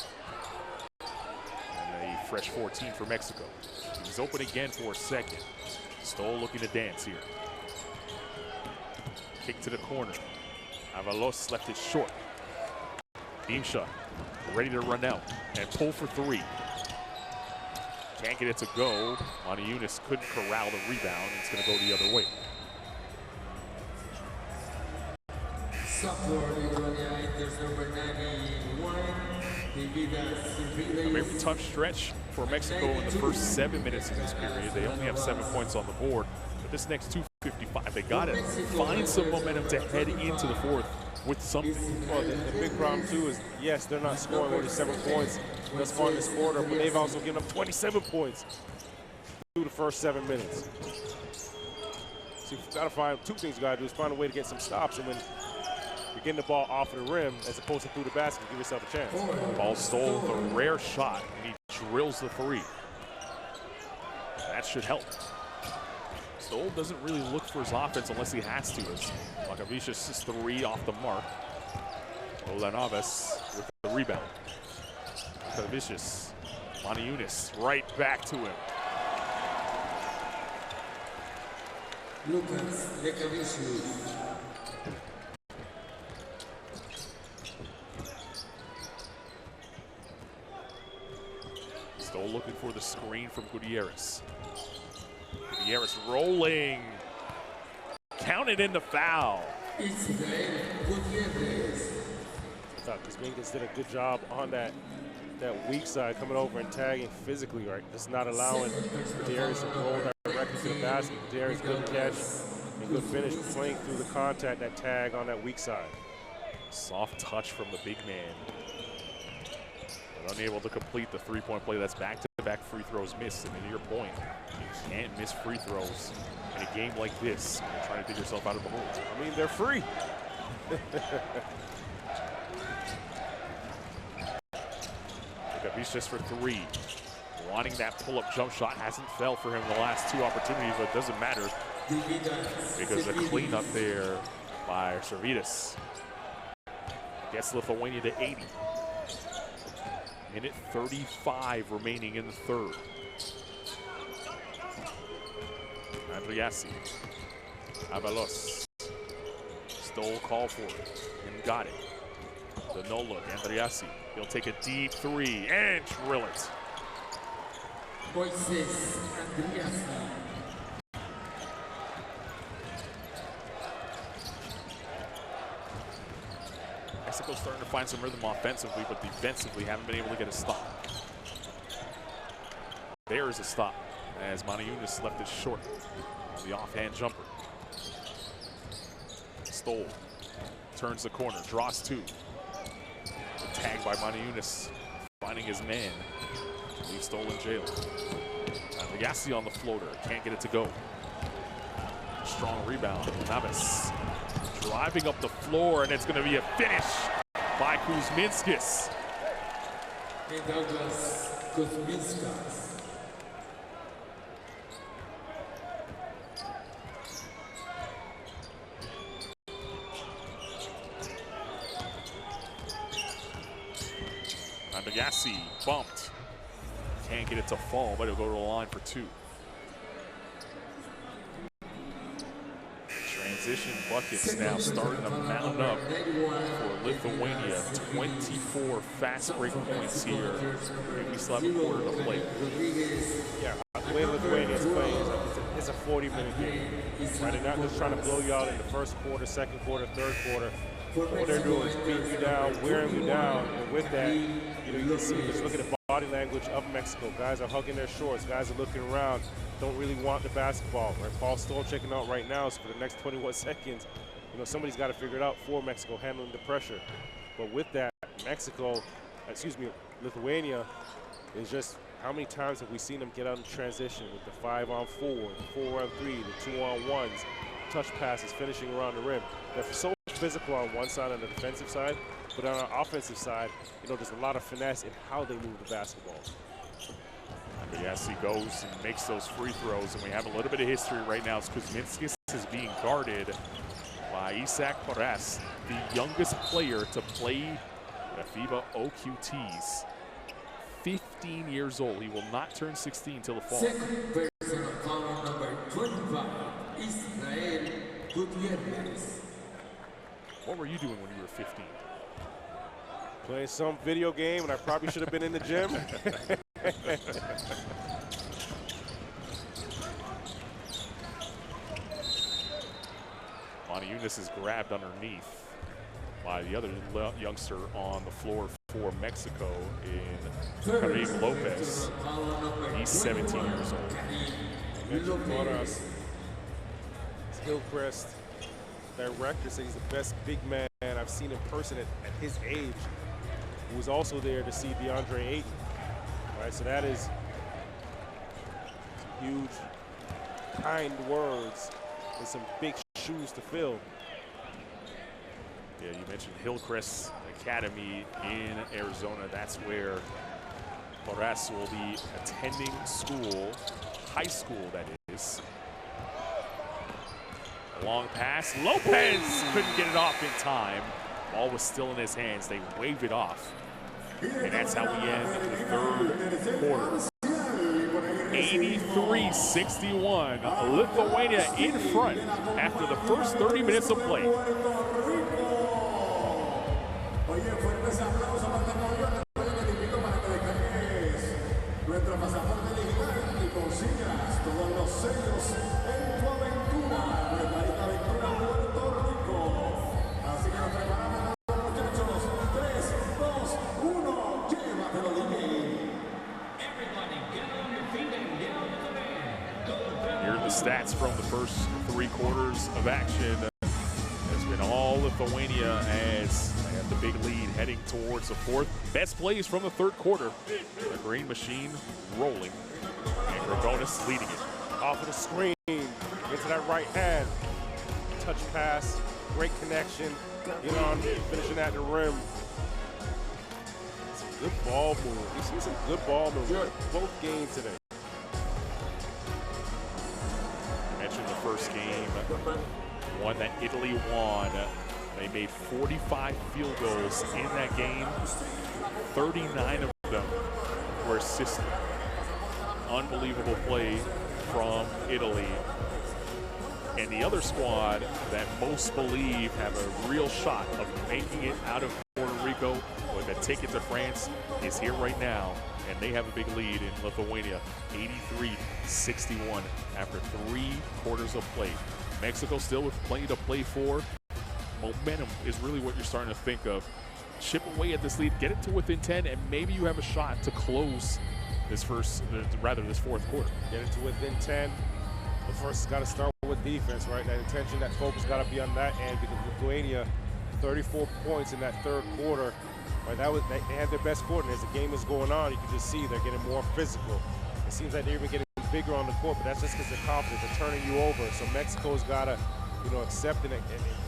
[SPEAKER 1] And a fresh 14 for Mexico. He's open again for a second. Stoll looking to dance here. Kick to the corner. Avalos left it short. Dimsha ready to run out and pull for three. Can't get it to go. Moniunas couldn't corral the rebound. It's going to go the other way. A very tough stretch for Mexico in the first 7 minutes of this period. They only have 7 points on the board. But this next 2:55, they got to find some momentum to head into the fourth with something.
[SPEAKER 2] Well, the big problem too is, yes, they're not scoring only 7 points thus far in this quarter, but they've also given up 27 points through the first 7 minutes. So you've got to find two things you got to do is find a way to get some stops, and when you're getting the ball off of the rim as opposed to through the basket, give yourself a chance.
[SPEAKER 1] Ball stole the rare shot, and he drills the three. That should help. Stoll doesn't really look for his offense unless he has to, as Lakavicius is three off the mark. Olanaves with the rebound. Lakavicius, Moniunas right back to him.
[SPEAKER 3] Lucas Lakavicius.
[SPEAKER 1] Stoll looking for the screen from Gutierrez. Gutierrez rolling. Counted in the foul.
[SPEAKER 2] I thought Kuzminskis did a good job on that weak side, coming over and tagging physically, right? Just not allowing Gutierrez to roll directly to the basket. Gutierrez good catch and good finish, playing through the contact, that tag on that weak side.
[SPEAKER 1] Soft touch from the big man. But unable to complete the three-point play. That's back-to-back free throws missed. And to your point, you can't miss free throws in a game like this when you're trying to dig yourself out of the hole.
[SPEAKER 2] I mean, they're free.
[SPEAKER 1] Lakavicius for three. Wanting that pull-up jump shot hasn't fell for him in the last two opportunities, but it doesn't matter because a cleanup there by Servidis gets Lithuania to 80. Minute 35 remaining in the third. Andriassi Avalos. Stole, call for it, and got it. The no look, Andriassi. He'll take a deep three and drill it.
[SPEAKER 3] Moises Andriassi.
[SPEAKER 1] Mexico's starting to find some rhythm offensively, but defensively haven't been able to get a stop. There's a stop as Maniunas left it short. The offhand jumper. Stole. Turns the corner, draws two. Tagged by Maniunas, finding his man. Leaves Stole in jail. Andriassi on the floater, can't get it to go. Strong rebound, Navas driving up the floor, and it's going to be a finish by Kuzminskas.
[SPEAKER 3] And Douglas Kuzminskas.
[SPEAKER 1] Andriassi bumped. Can't get it to fall, but he'll go to the line for two. Transition buckets now starting to mount up for Lithuania. 24 fast break points here. We still have a quarter to play.
[SPEAKER 2] Yeah, the way Lithuania is playing is a 40-minute game. Right? They're not just trying to blow you out in the first quarter, second quarter, third quarter. What they're doing is beating you down, wearing you down, and with that, you can see, just look at the body language of Mexico. Guys are hugging their shorts, guys are looking around, don't really want the basketball. Right? Paul Stoll checking out right now, so for the next 21 seconds, somebody's got to figure it out for Mexico, handling the pressure. But with that, Lithuania is just, how many times have we seen them get out in transition with the 5-on-4, the 4-on-3, the 2-on-1s, touch passes, finishing around the rim. They're so physical on one side, on the defensive side, but on our offensive side, there's a lot of finesse in how they move the basketball.
[SPEAKER 1] Andriassi goes and makes those free throws, and we have a little bit of history right now. Kuzminskas is being guarded by Isaac Porras, the youngest player to play at FIBA OQTs. 15 years old. He will not turn 16 until the fall.
[SPEAKER 3] Second person of foul number 25, Israel Gutierrez.
[SPEAKER 1] What were you doing when you were 15?
[SPEAKER 2] Playing some video game, and I probably should have been in the gym.
[SPEAKER 1] Maniunas is grabbed underneath by the other youngster on the floor for Mexico in Karim Lopez. He's 17 years old.
[SPEAKER 2] Hillcrest director said he's the best big man I've seen in person at his age, who was also there to see DeAndre Ayton. Right, so that is some huge, kind words and some big shoes to fill.
[SPEAKER 1] Yeah, you mentioned Hillcrest Academy in Arizona. That's where Porras will be attending school, high school that is. A long pass, Lopez couldn't get it off in time. Ball was still in his hands, they waved it off. And that's how we end the third quarter. 83-61, Lithuania in front after the first 30 minutes of play. Stats from the first 3 quarters of action has been all Lithuania as they have the big lead heading towards the fourth. Best plays from the third quarter. The Green Machine rolling and Dragonis leading it.
[SPEAKER 2] Off of the screen, into that right hand. Touch pass, great connection. Finishing at the rim. It's a good ball move. You see some good ball moves both games today.
[SPEAKER 1] First game, one that Italy won. They made 45 field goals in that game. 39 of them were assisted. Unbelievable play from Italy. And the other squad that most believe have a real shot of making it out of Puerto Rico with a ticket to France is here right now. And they have a big lead in Lithuania, 83-61 after 3 quarters of play. Mexico still with plenty to play for. Momentum is really what you're starting to think of. Chip away at this lead, get it to within 10, and maybe you have a shot to close this fourth quarter.
[SPEAKER 2] Get it to within 10. But first, it's got to start with defense, right? That attention, that focus got to be on that end, because Lithuania, 34 points in that third quarter. Right, they had their best quarter, and as the game is going on, you can just see they're getting more physical. It seems like they're even getting bigger on the court, but that's just because they're confident. They're turning you over. So Mexico's got to, accept it and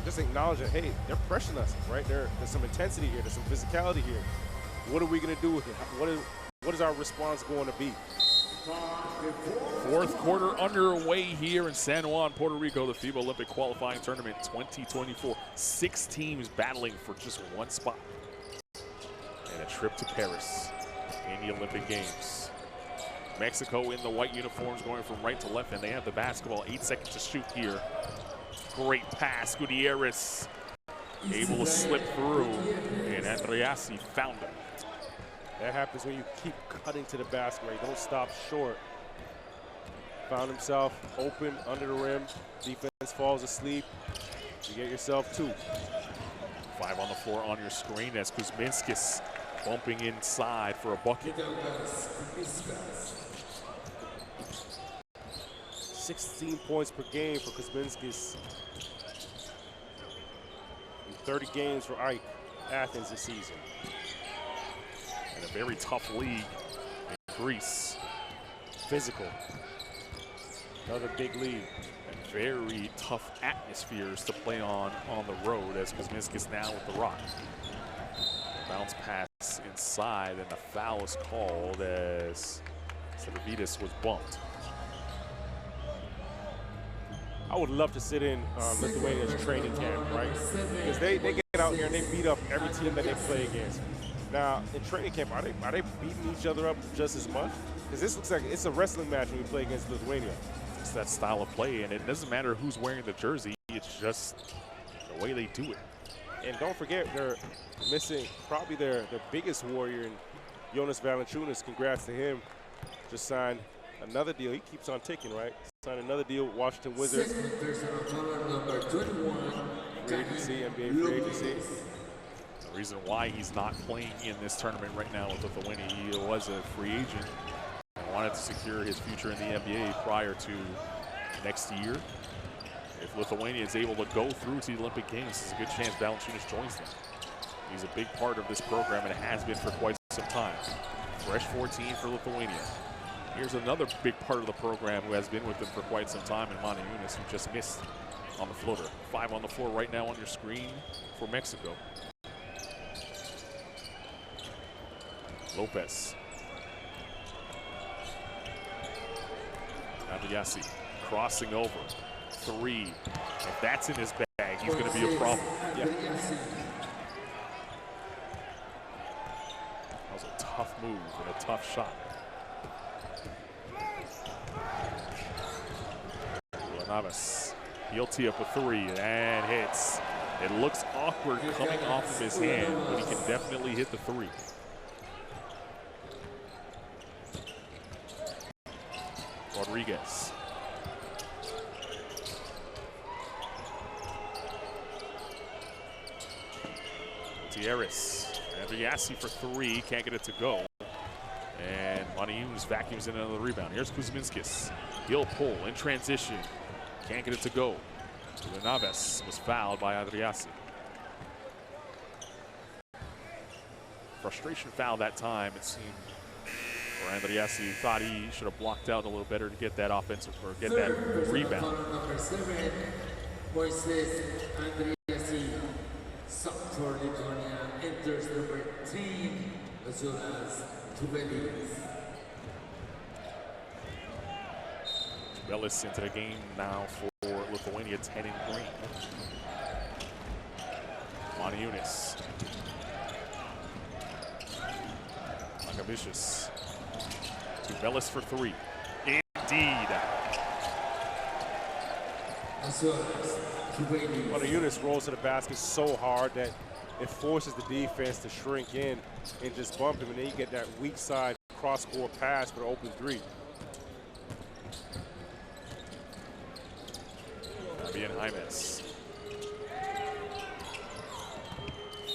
[SPEAKER 2] just acknowledge that, hey, they're pressuring us, right? There's some intensity here. There's some physicality here. What are we going to do with it? What is our response going to be?
[SPEAKER 1] Fourth quarter underway here in San Juan, Puerto Rico, the FIBA Olympic Qualifying Tournament 2024. 6 teams battling for just one spot. And a trip to Paris in the Olympic Games. Mexico in the white uniforms going from right to left, and they have the basketball. 8 seconds to shoot here. Great pass, Gutierrez able to slip through, and Andreassi found him.
[SPEAKER 2] That happens when you keep cutting to the basket, right? You don't stop short. Found himself open under the rim. Defense falls asleep. You get yourself 2.
[SPEAKER 1] 5 on the floor on your screen as Kuzminskis bumping inside for a bucket.
[SPEAKER 2] 16 points per game for Kuzminskis. 30 games for Ike Athens this season.
[SPEAKER 1] And a very tough league in Greece.
[SPEAKER 2] Physical. Another big league.
[SPEAKER 1] And very tough atmospheres to play on the road as Kuzminskis now with the rock. Bounce pass inside, and the foul is called as Stavridis was bumped.
[SPEAKER 2] I would love to sit in Lithuania's training camp, right? Because they get out here and they beat up every team that they play against. Now, in training camp, are they beating each other up just as much? Because this looks like it's a wrestling match when we play against Lithuania.
[SPEAKER 1] It's that style of play, and it doesn't matter who's wearing the jersey. It's just the way they do it.
[SPEAKER 2] And don't forget, they're missing probably their biggest warrior, in Jonas Valanciunas. Congrats to him. Just signed another deal. He keeps on ticking, right? Signed another deal with Washington Wizards. Free agency, NBA free agency.
[SPEAKER 1] The reason why he's not playing in this tournament right now with Lithuania, he was a free agent and wanted to secure his future in the NBA prior to next year. If Lithuania is able to go through to the Olympic Games, there's a good chance Valanciunas joins them. He's a big part of this program and has been for quite some time. Fresh 14 for Lithuania. Here's another big part of the program who has been with them for quite some time, in Monty Yunus, who just missed on the floater. 5 on the floor right now on your screen for Mexico. Lopez. Andreassi crossing over. 3. If that's in his bag, he's going to be a problem. Yeah. That was a tough move and a tough shot. Navas, he'll tee up a 3 and hits. It looks awkward coming off of his hand, but he can definitely hit the 3. Rodriguez. Gutierrez. Andreassi for 3, can't get it to go. And Monty Yunus vacuums in another rebound. Here's Kuzminskis. He'll pull in transition. Can't get it to go. Navas was fouled by Andreassi. Frustration foul that time, it seemed. For Andreassi, thought he should have blocked out a little better to get that offensive, or get that rebound.
[SPEAKER 3] Number 7, Moises Andreassi, sub for Lituania, enters number 10, as well as Tubelis.
[SPEAKER 1] Tubelis into the game now for Lithuania, 10 and green. Monty Yunus. Makavicius. Tubelis for 3. Indeed.
[SPEAKER 2] Well, the Unis rolls to the basket so hard that it forces the defense to shrink in and just bump him, and then you get that weak side cross-court pass for the open three.
[SPEAKER 1] Fabian Jaimes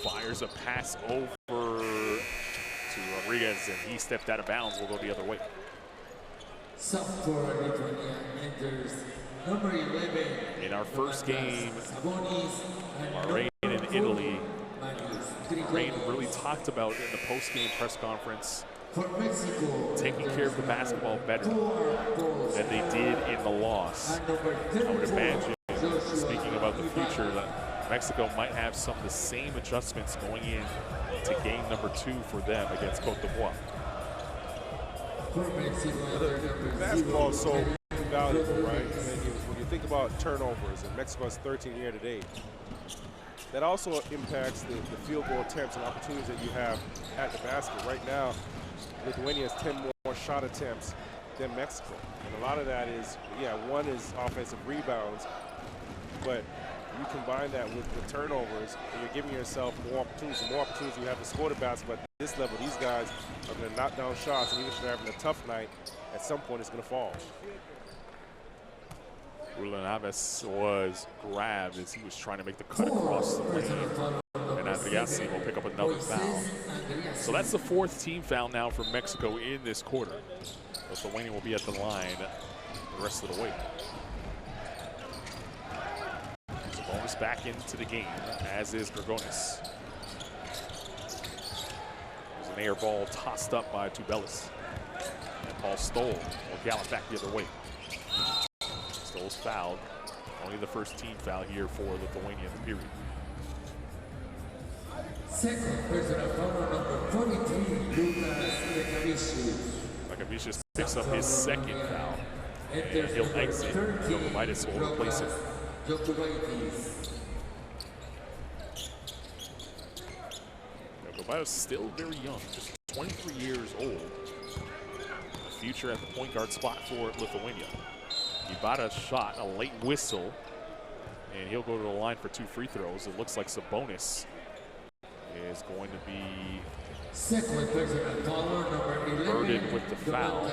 [SPEAKER 1] fires a pass over to Rodriguez, and he stepped out of bounds. Will go the other way.
[SPEAKER 3] Sub for Lituania enters number 11.
[SPEAKER 1] In our first game, Bahrain and Italy, Bahrain really talked about in the post-game press conference taking care of the basketball better than they did in the loss. I would imagine, speaking about the future, that Mexico might have some of the same adjustments going in to game number 2 for them against Cote d'Ivoire.
[SPEAKER 2] Basketball is so valuable, right? And when you think about turnovers, and Mexico has 13 here today, that also impacts the field goal attempts and opportunities that you have at the basket. Right now, Lithuania has 10 more shot attempts than Mexico. And a lot of that is, yeah, one is offensive rebounds, but you combine that with the turnovers, and you're giving yourself more opportunities. The more opportunities you have to score the basketball at this level, these guys are going to knock down shots, and even if they're having a tough night, at some point it's going to fall.
[SPEAKER 1] Rulen Aves was grabbed as he was trying to make the cut across the lane. And Andriassi will pick up another foul. So that's the 4th team foul now for Mexico in this quarter. Lithuania will be at the line the rest of the way. Sabonis back into the game, as is Grigonis. There's an air ball tossed up by Tubelis. And Paul Stoll will gallop back the other way. Stoll's fouled. Only the first team foul here for Lithuania in the period.
[SPEAKER 3] Second personal foul number 43, Lucas
[SPEAKER 1] Lekavicius picks up his second foul. And he'll exit. Jokubaitis will replace him. Jokubaitis still very young, just 23 years old. The future at the point guard spot for Lithuania. Ibarra's shot, a late whistle, and he'll go to the line for 2 free throws. It looks like Sabonis is going to be burdened with the foul.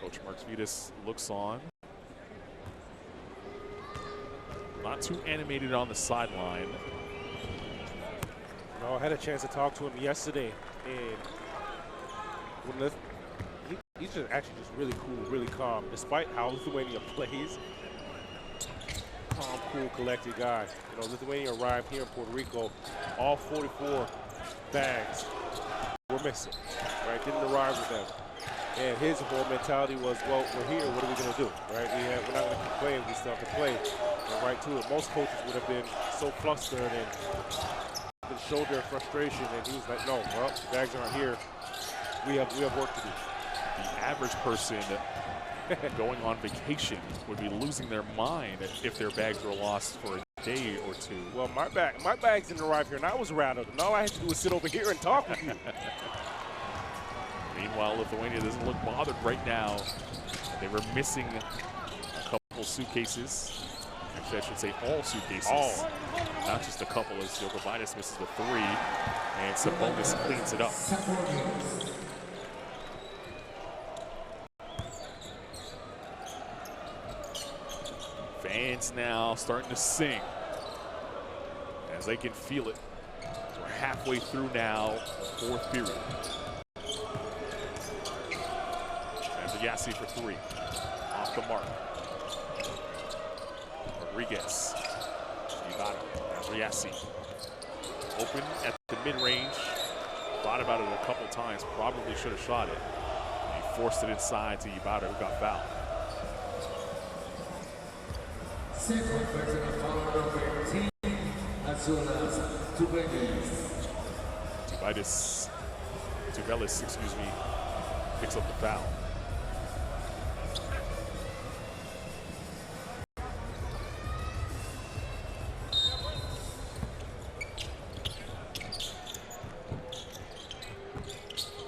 [SPEAKER 1] Coach Marksvidas looks on. Not too animated on the sideline.
[SPEAKER 2] No, I had a chance to talk to him yesterday, and he's just actually just really cool, really calm. Despite how Lithuania plays, calm, cool, collected guy. You know, Lithuania arrived here in Puerto Rico, all 44 bags were missing, right? Didn't arrive with them. And his whole mentality was, well, we're here, what are we gonna do, right? We're not gonna complain, we still have to play. And right to it, most coaches would have been so flustered and showed their frustration, and he was like, no, well, the bags aren't here. We have work to do.
[SPEAKER 1] The average person going on vacation would be losing their mind if their bags were lost for a day or 2.
[SPEAKER 2] Well, my bags didn't arrive here, and I was rattled, and all I had to do was sit over here and talk with you.
[SPEAKER 1] Meanwhile, Lithuania doesn't look bothered right now. They were missing a couple suitcases. Actually, I should say all suitcases.
[SPEAKER 2] All.
[SPEAKER 1] Not just a couple, as Jokubaitis misses the 3, and Sabonis cleans it up. Fans now starting to sing as they can feel it. We're halfway through now, the 4th period. Andriassi for 3, off the mark. Rodriguez, Ibarra, Andriassi, open at the mid-range. Thought about it a couple times, probably should have shot it. He forced it inside to Ibarra, who got fouled.
[SPEAKER 3] Second personal foul number 10, as well as
[SPEAKER 1] Tubelis, picks up the foul.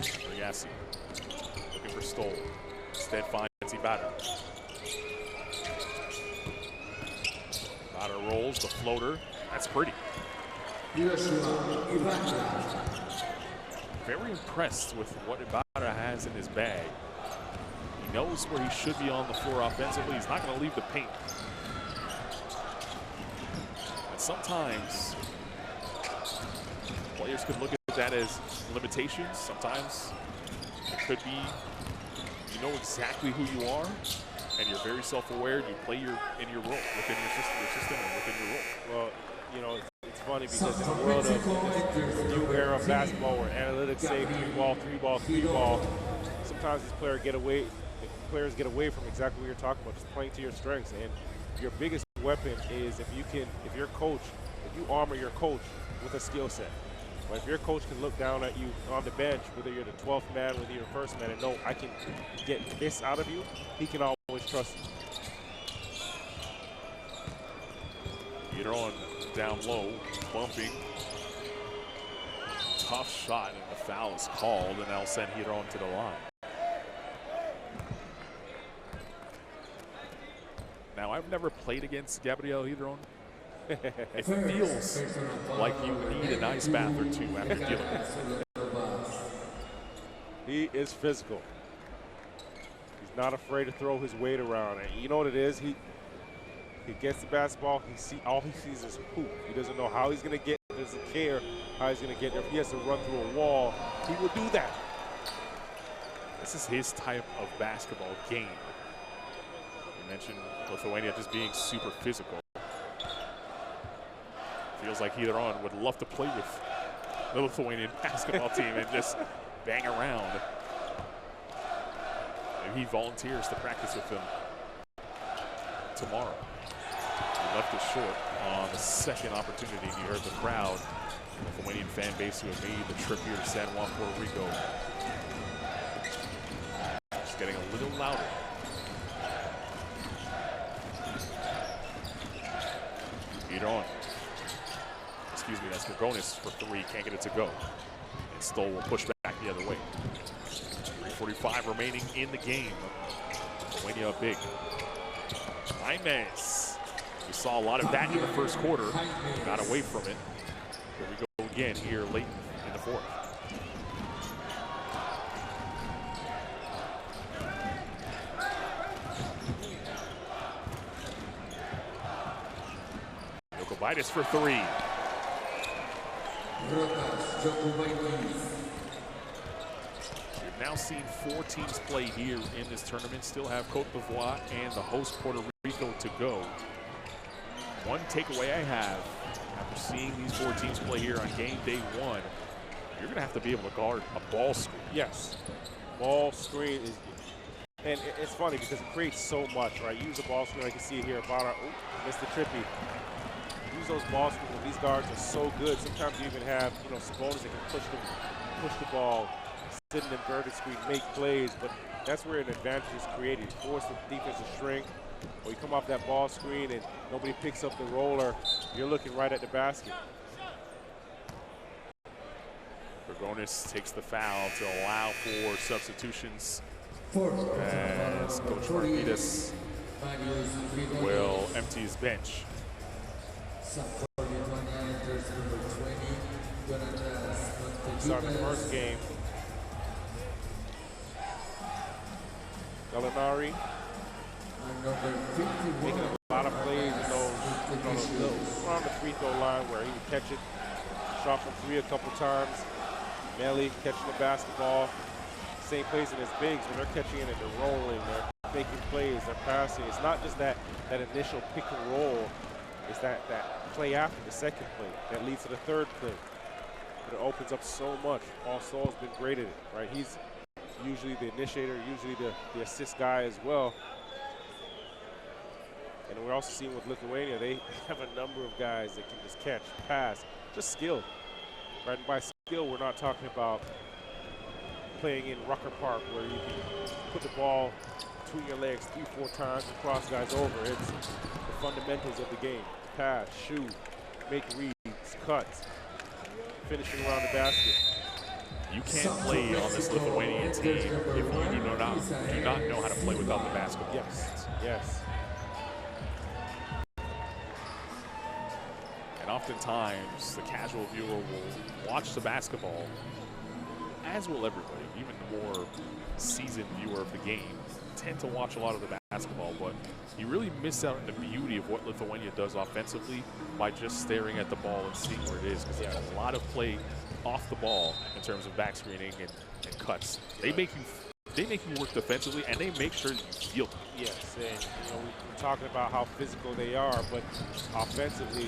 [SPEAKER 1] Andriassi looking for Stoll. instead finds Ibarra. Ibarra rolls the floater. That's pretty. Very impressed with what Ibarra has in his bag. He knows where he should be on the floor offensively. He's not going to leave the paint. And sometimes players could look at that as limitations. Sometimes it could be you know exactly who you are, and you're very self-aware. You play in your role within your system and within your role.
[SPEAKER 2] Well, you know, it's funny because in the world of this new era of basketball where analytics say 3-ball, 3-ball, 3-ball, sometimes these players get away from exactly what you're talking about, just playing to your strengths. And your biggest weapon is if you armor your coach with a skill set. But if your coach can look down at you on the bench, whether you're the 12th man, whether you're the first man, and know I can get this out of you, he can always trust you.
[SPEAKER 1] You're on down low, bumping. Tough shot, and the foul is called, and that'll send Hiron to the line. Now, I've never played against Gabriel Hiron. It feels like you need an ice bath or two after dealing with it.
[SPEAKER 2] He is physical. He's not afraid to throw his weight around. And you know what it is? He gets the basketball. All he sees is hoop. He doesn't know how he's going to get. He doesn't care how he's going to get there. If he has to run through a wall, he will do that.
[SPEAKER 1] This is his type of basketball game. You mentioned Lithuania just being super physical. Feels like Hiron would love to play with the Lithuanian basketball team and just bang around. Maybe he volunteers to practice with them tomorrow. He left it short on the second opportunity. You heard the crowd, the Lithuanian fan base who have made the trip here to San Juan, Puerto Rico. Just getting a little louder. Hiron. Excuse me, that's Dragonis for three, can't get it to go. And Stoll will push back the other way. 3:45 remaining in the game. Lithuania big. James. We saw a lot of that in the first quarter. Got away from it. Here we go again here late in the fourth. Jokovitis for three. We've now seen 4 teams play here in this tournament. Still have Cote d'Ivoire and the host Puerto Rico to go. One takeaway I have after seeing these 4 teams play here on game day 1, you're going to have to be able to guard a ball screen.
[SPEAKER 2] Yes, ball screen is, and it's funny because it creates so much, right? Use a ball screen, I can see it here. Missed the trippy. Use those ball screens when these guards are so good. Sometimes you even have, Sabonis that can push the ball, sit in an inverted screen, make plays, but that's where an advantage is created. Force the defense to shrink, or you come off that ball screen and nobody picks up the roller, you're looking right at the basket.
[SPEAKER 1] Dragonis takes the foul to allow for substitutions as Coach Martinez will empty his bench.
[SPEAKER 2] Starting the first game, Gallinari making a lot of plays in those around the free throw line where he would catch it, shot from 3 a couple times. Melly catching the basketball. Same plays in his bigs when they're catching it and they're rolling, they're making plays, they're passing. It's not just that initial pick and roll. It's that play after the second play that leads to the third play. But it opens up so much. Paul Stoll's been great at it, right? He's usually the initiator, usually the assist guy as well. And we're also seeing with Lithuania, they have a number of guys that can just catch, pass, just skill. Right? And by skill, we're not talking about playing in Rucker Park where you can put the ball between your legs 3-4 times and cross guys over. It's the fundamentals of the game. Pass, shoot, make reads, cuts, finishing around the basket.
[SPEAKER 1] You can't play on this Lithuanian team if you do not know how to play without the basketball.
[SPEAKER 2] Yes, yes.
[SPEAKER 1] And oftentimes, the casual viewer will watch the basketball, as will everybody, even the more seasoned viewer of the game, tend to watch a lot of the basketball, but you really miss out on the beauty of what Lithuania does offensively by just staring at the ball and seeing where it is, because there's a lot of play off the ball in terms of back screening and cuts. They make you work defensively, and they make sure you feel it.
[SPEAKER 2] Yes, and we're talking about how physical they are, but offensively,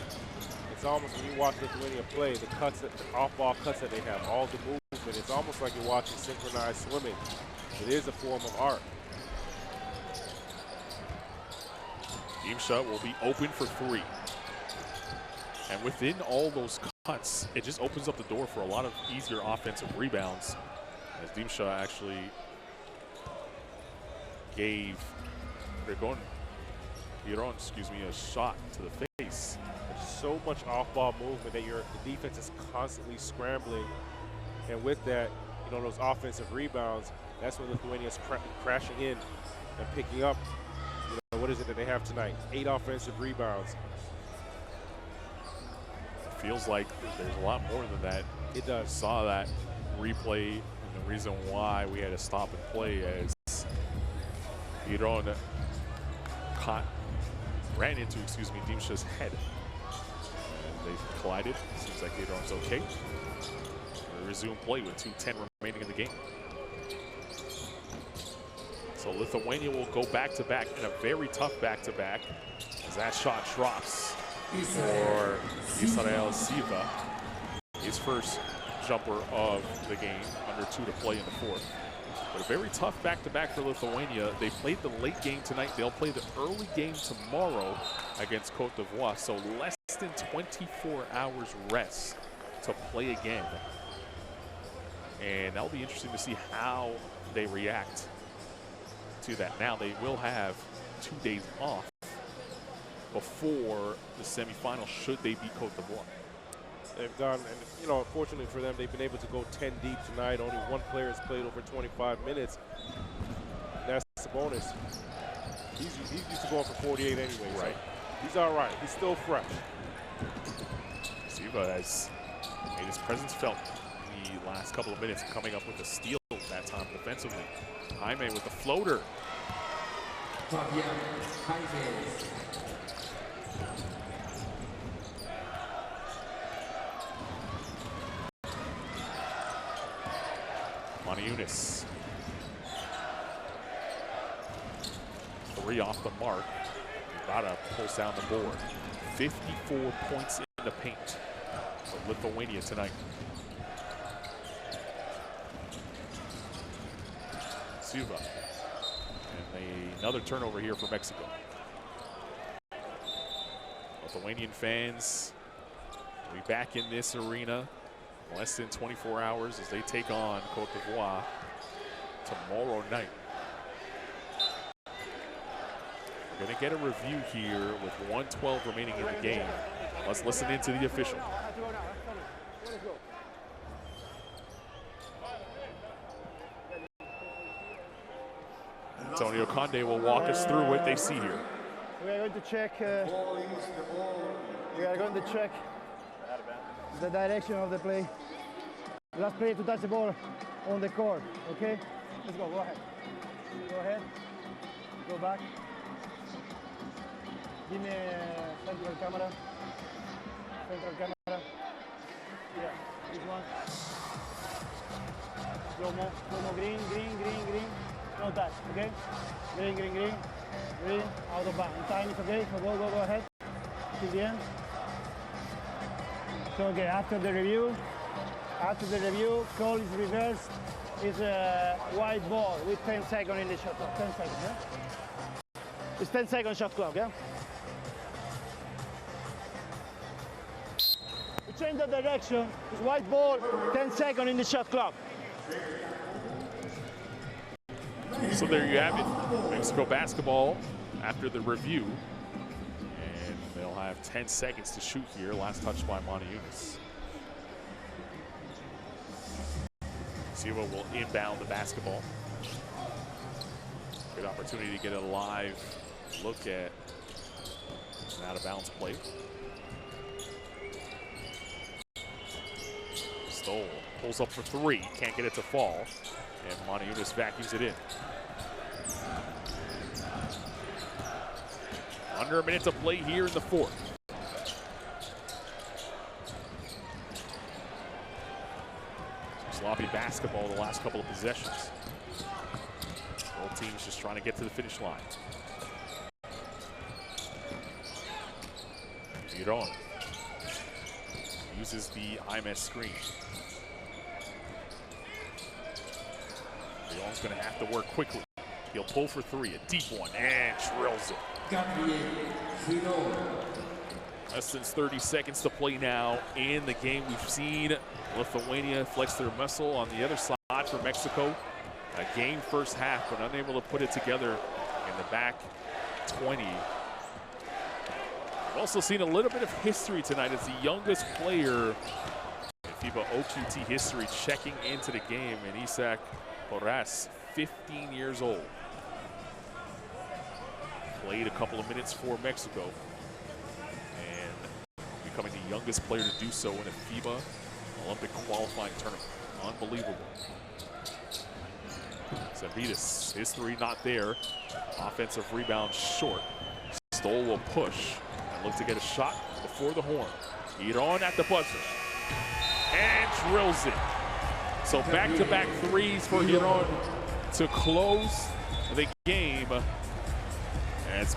[SPEAKER 2] it's almost when you watch Lithuania play, the cuts, the off-ball cuts that they have, all the movement, it's almost like you're watching synchronized swimming. It is a form of art.
[SPEAKER 1] Dimsha will be open for 3. And within all those cuts, it just opens up the door for a lot of easier offensive rebounds, as Dimsha actually gave Hiron, a shot to the face.
[SPEAKER 2] There's so much off-ball movement that the defense is constantly scrambling, and with that, those offensive rebounds, that's when Lithuania's crashing in and picking up. What is it that they have tonight? 8 offensive rebounds.
[SPEAKER 1] It feels like there's a lot more than that.
[SPEAKER 2] It does.
[SPEAKER 1] Saw that replay, and the reason why we had to stop and play as Hiron ran into, Dimsha's head. And they collided. Seems like Hiron's okay. We resume play with 2:10 remaining in the game. So Lithuania will go back-to-back in a very tough back-to-back as that shot drops for Israel Silva. His first jumper of the game, under 2 to play in the 4th. But a very tough back-to-back for Lithuania. They played the late game tonight. They'll play the early game tomorrow against Cote d'Ivoire. So less than 24 hours rest to play again. And that'll be interesting to see how they react to that. Now they will have 2 days off before the semifinal should they beat Cote d'Ivoire.
[SPEAKER 2] They've gone, and unfortunately for them, they've been able to go 10 deep tonight. Only one player has played over 25 minutes. That's the bonus. He's used to going for 48 anyway.
[SPEAKER 1] Right.
[SPEAKER 2] So he's all right. He's still fresh.
[SPEAKER 1] Silva has made his presence felt in the last couple of minutes, coming up with a steal that time defensively. Jaime with the floater. Maniunis. 3 off the mark. About to pulse down the board. 54 points in the paint for Lithuania tonight. Silva. And another turnover here for Mexico. Lithuanian fans will be back in this arena less than 24 hours as they take on Cote d'Ivoire tomorrow night. We're going to get a review here with 1:12 remaining in the game. Let's listen into the official. Antonio Conde will walk us through what they see here.
[SPEAKER 4] We are going to check. The direction of the play. Last player to touch the ball on the court. Okay. Let's go. Go ahead. Go ahead. Go back. Give me central camera. Central camera. Yeah. This one. Slow-mo. Slow-mo. Green. Green. Green. Green. No touch. Okay. Green. Green. Green. Green. Out of bounds. Time is okay. So go ahead. To the end. So okay, after the review, call is reversed. It's a white ball with 10 seconds in the shot clock. 10 seconds, yeah? It's 10 second shot clock, yeah? We change the direction. It's white ball, 10 seconds in the shot clock.
[SPEAKER 1] So there you have it. Mexico basketball after the review. They'll have 10 seconds to shoot here. Last touch by Maniunis. Silva will inbound the basketball. Good opportunity to get a live look at an out-of-bounds play. Stoll pulls up for three, can't get it to fall, and Moniunas vacuums it in. Under a minute to play here in the fourth. Sloppy basketball the last couple of possessions. Both teams just trying to get to the finish line. Giron uses the IMS screen. Giron's going to have to work quickly. He'll pull for three, a deep one, and drills it. Less than 30 seconds to play now in the game. We've seen Lithuania flex their muscle on the other side for Mexico. A game first half, but unable to put it together in the back 20. We've also seen a little bit of history tonight as the youngest player in FIBA OQT history checking into the game, and Isaac Porras, 15 years old. Played a couple of minutes for Mexico and becoming the youngest player to do so in a FIBA Olympic qualifying tournament. Unbelievable. Zavitas, his three not there. Offensive rebound short. Stoll will push and look to get a shot before the horn. Giron at the buzzer and drills it. So back-to-back threes for Giron to close the game. As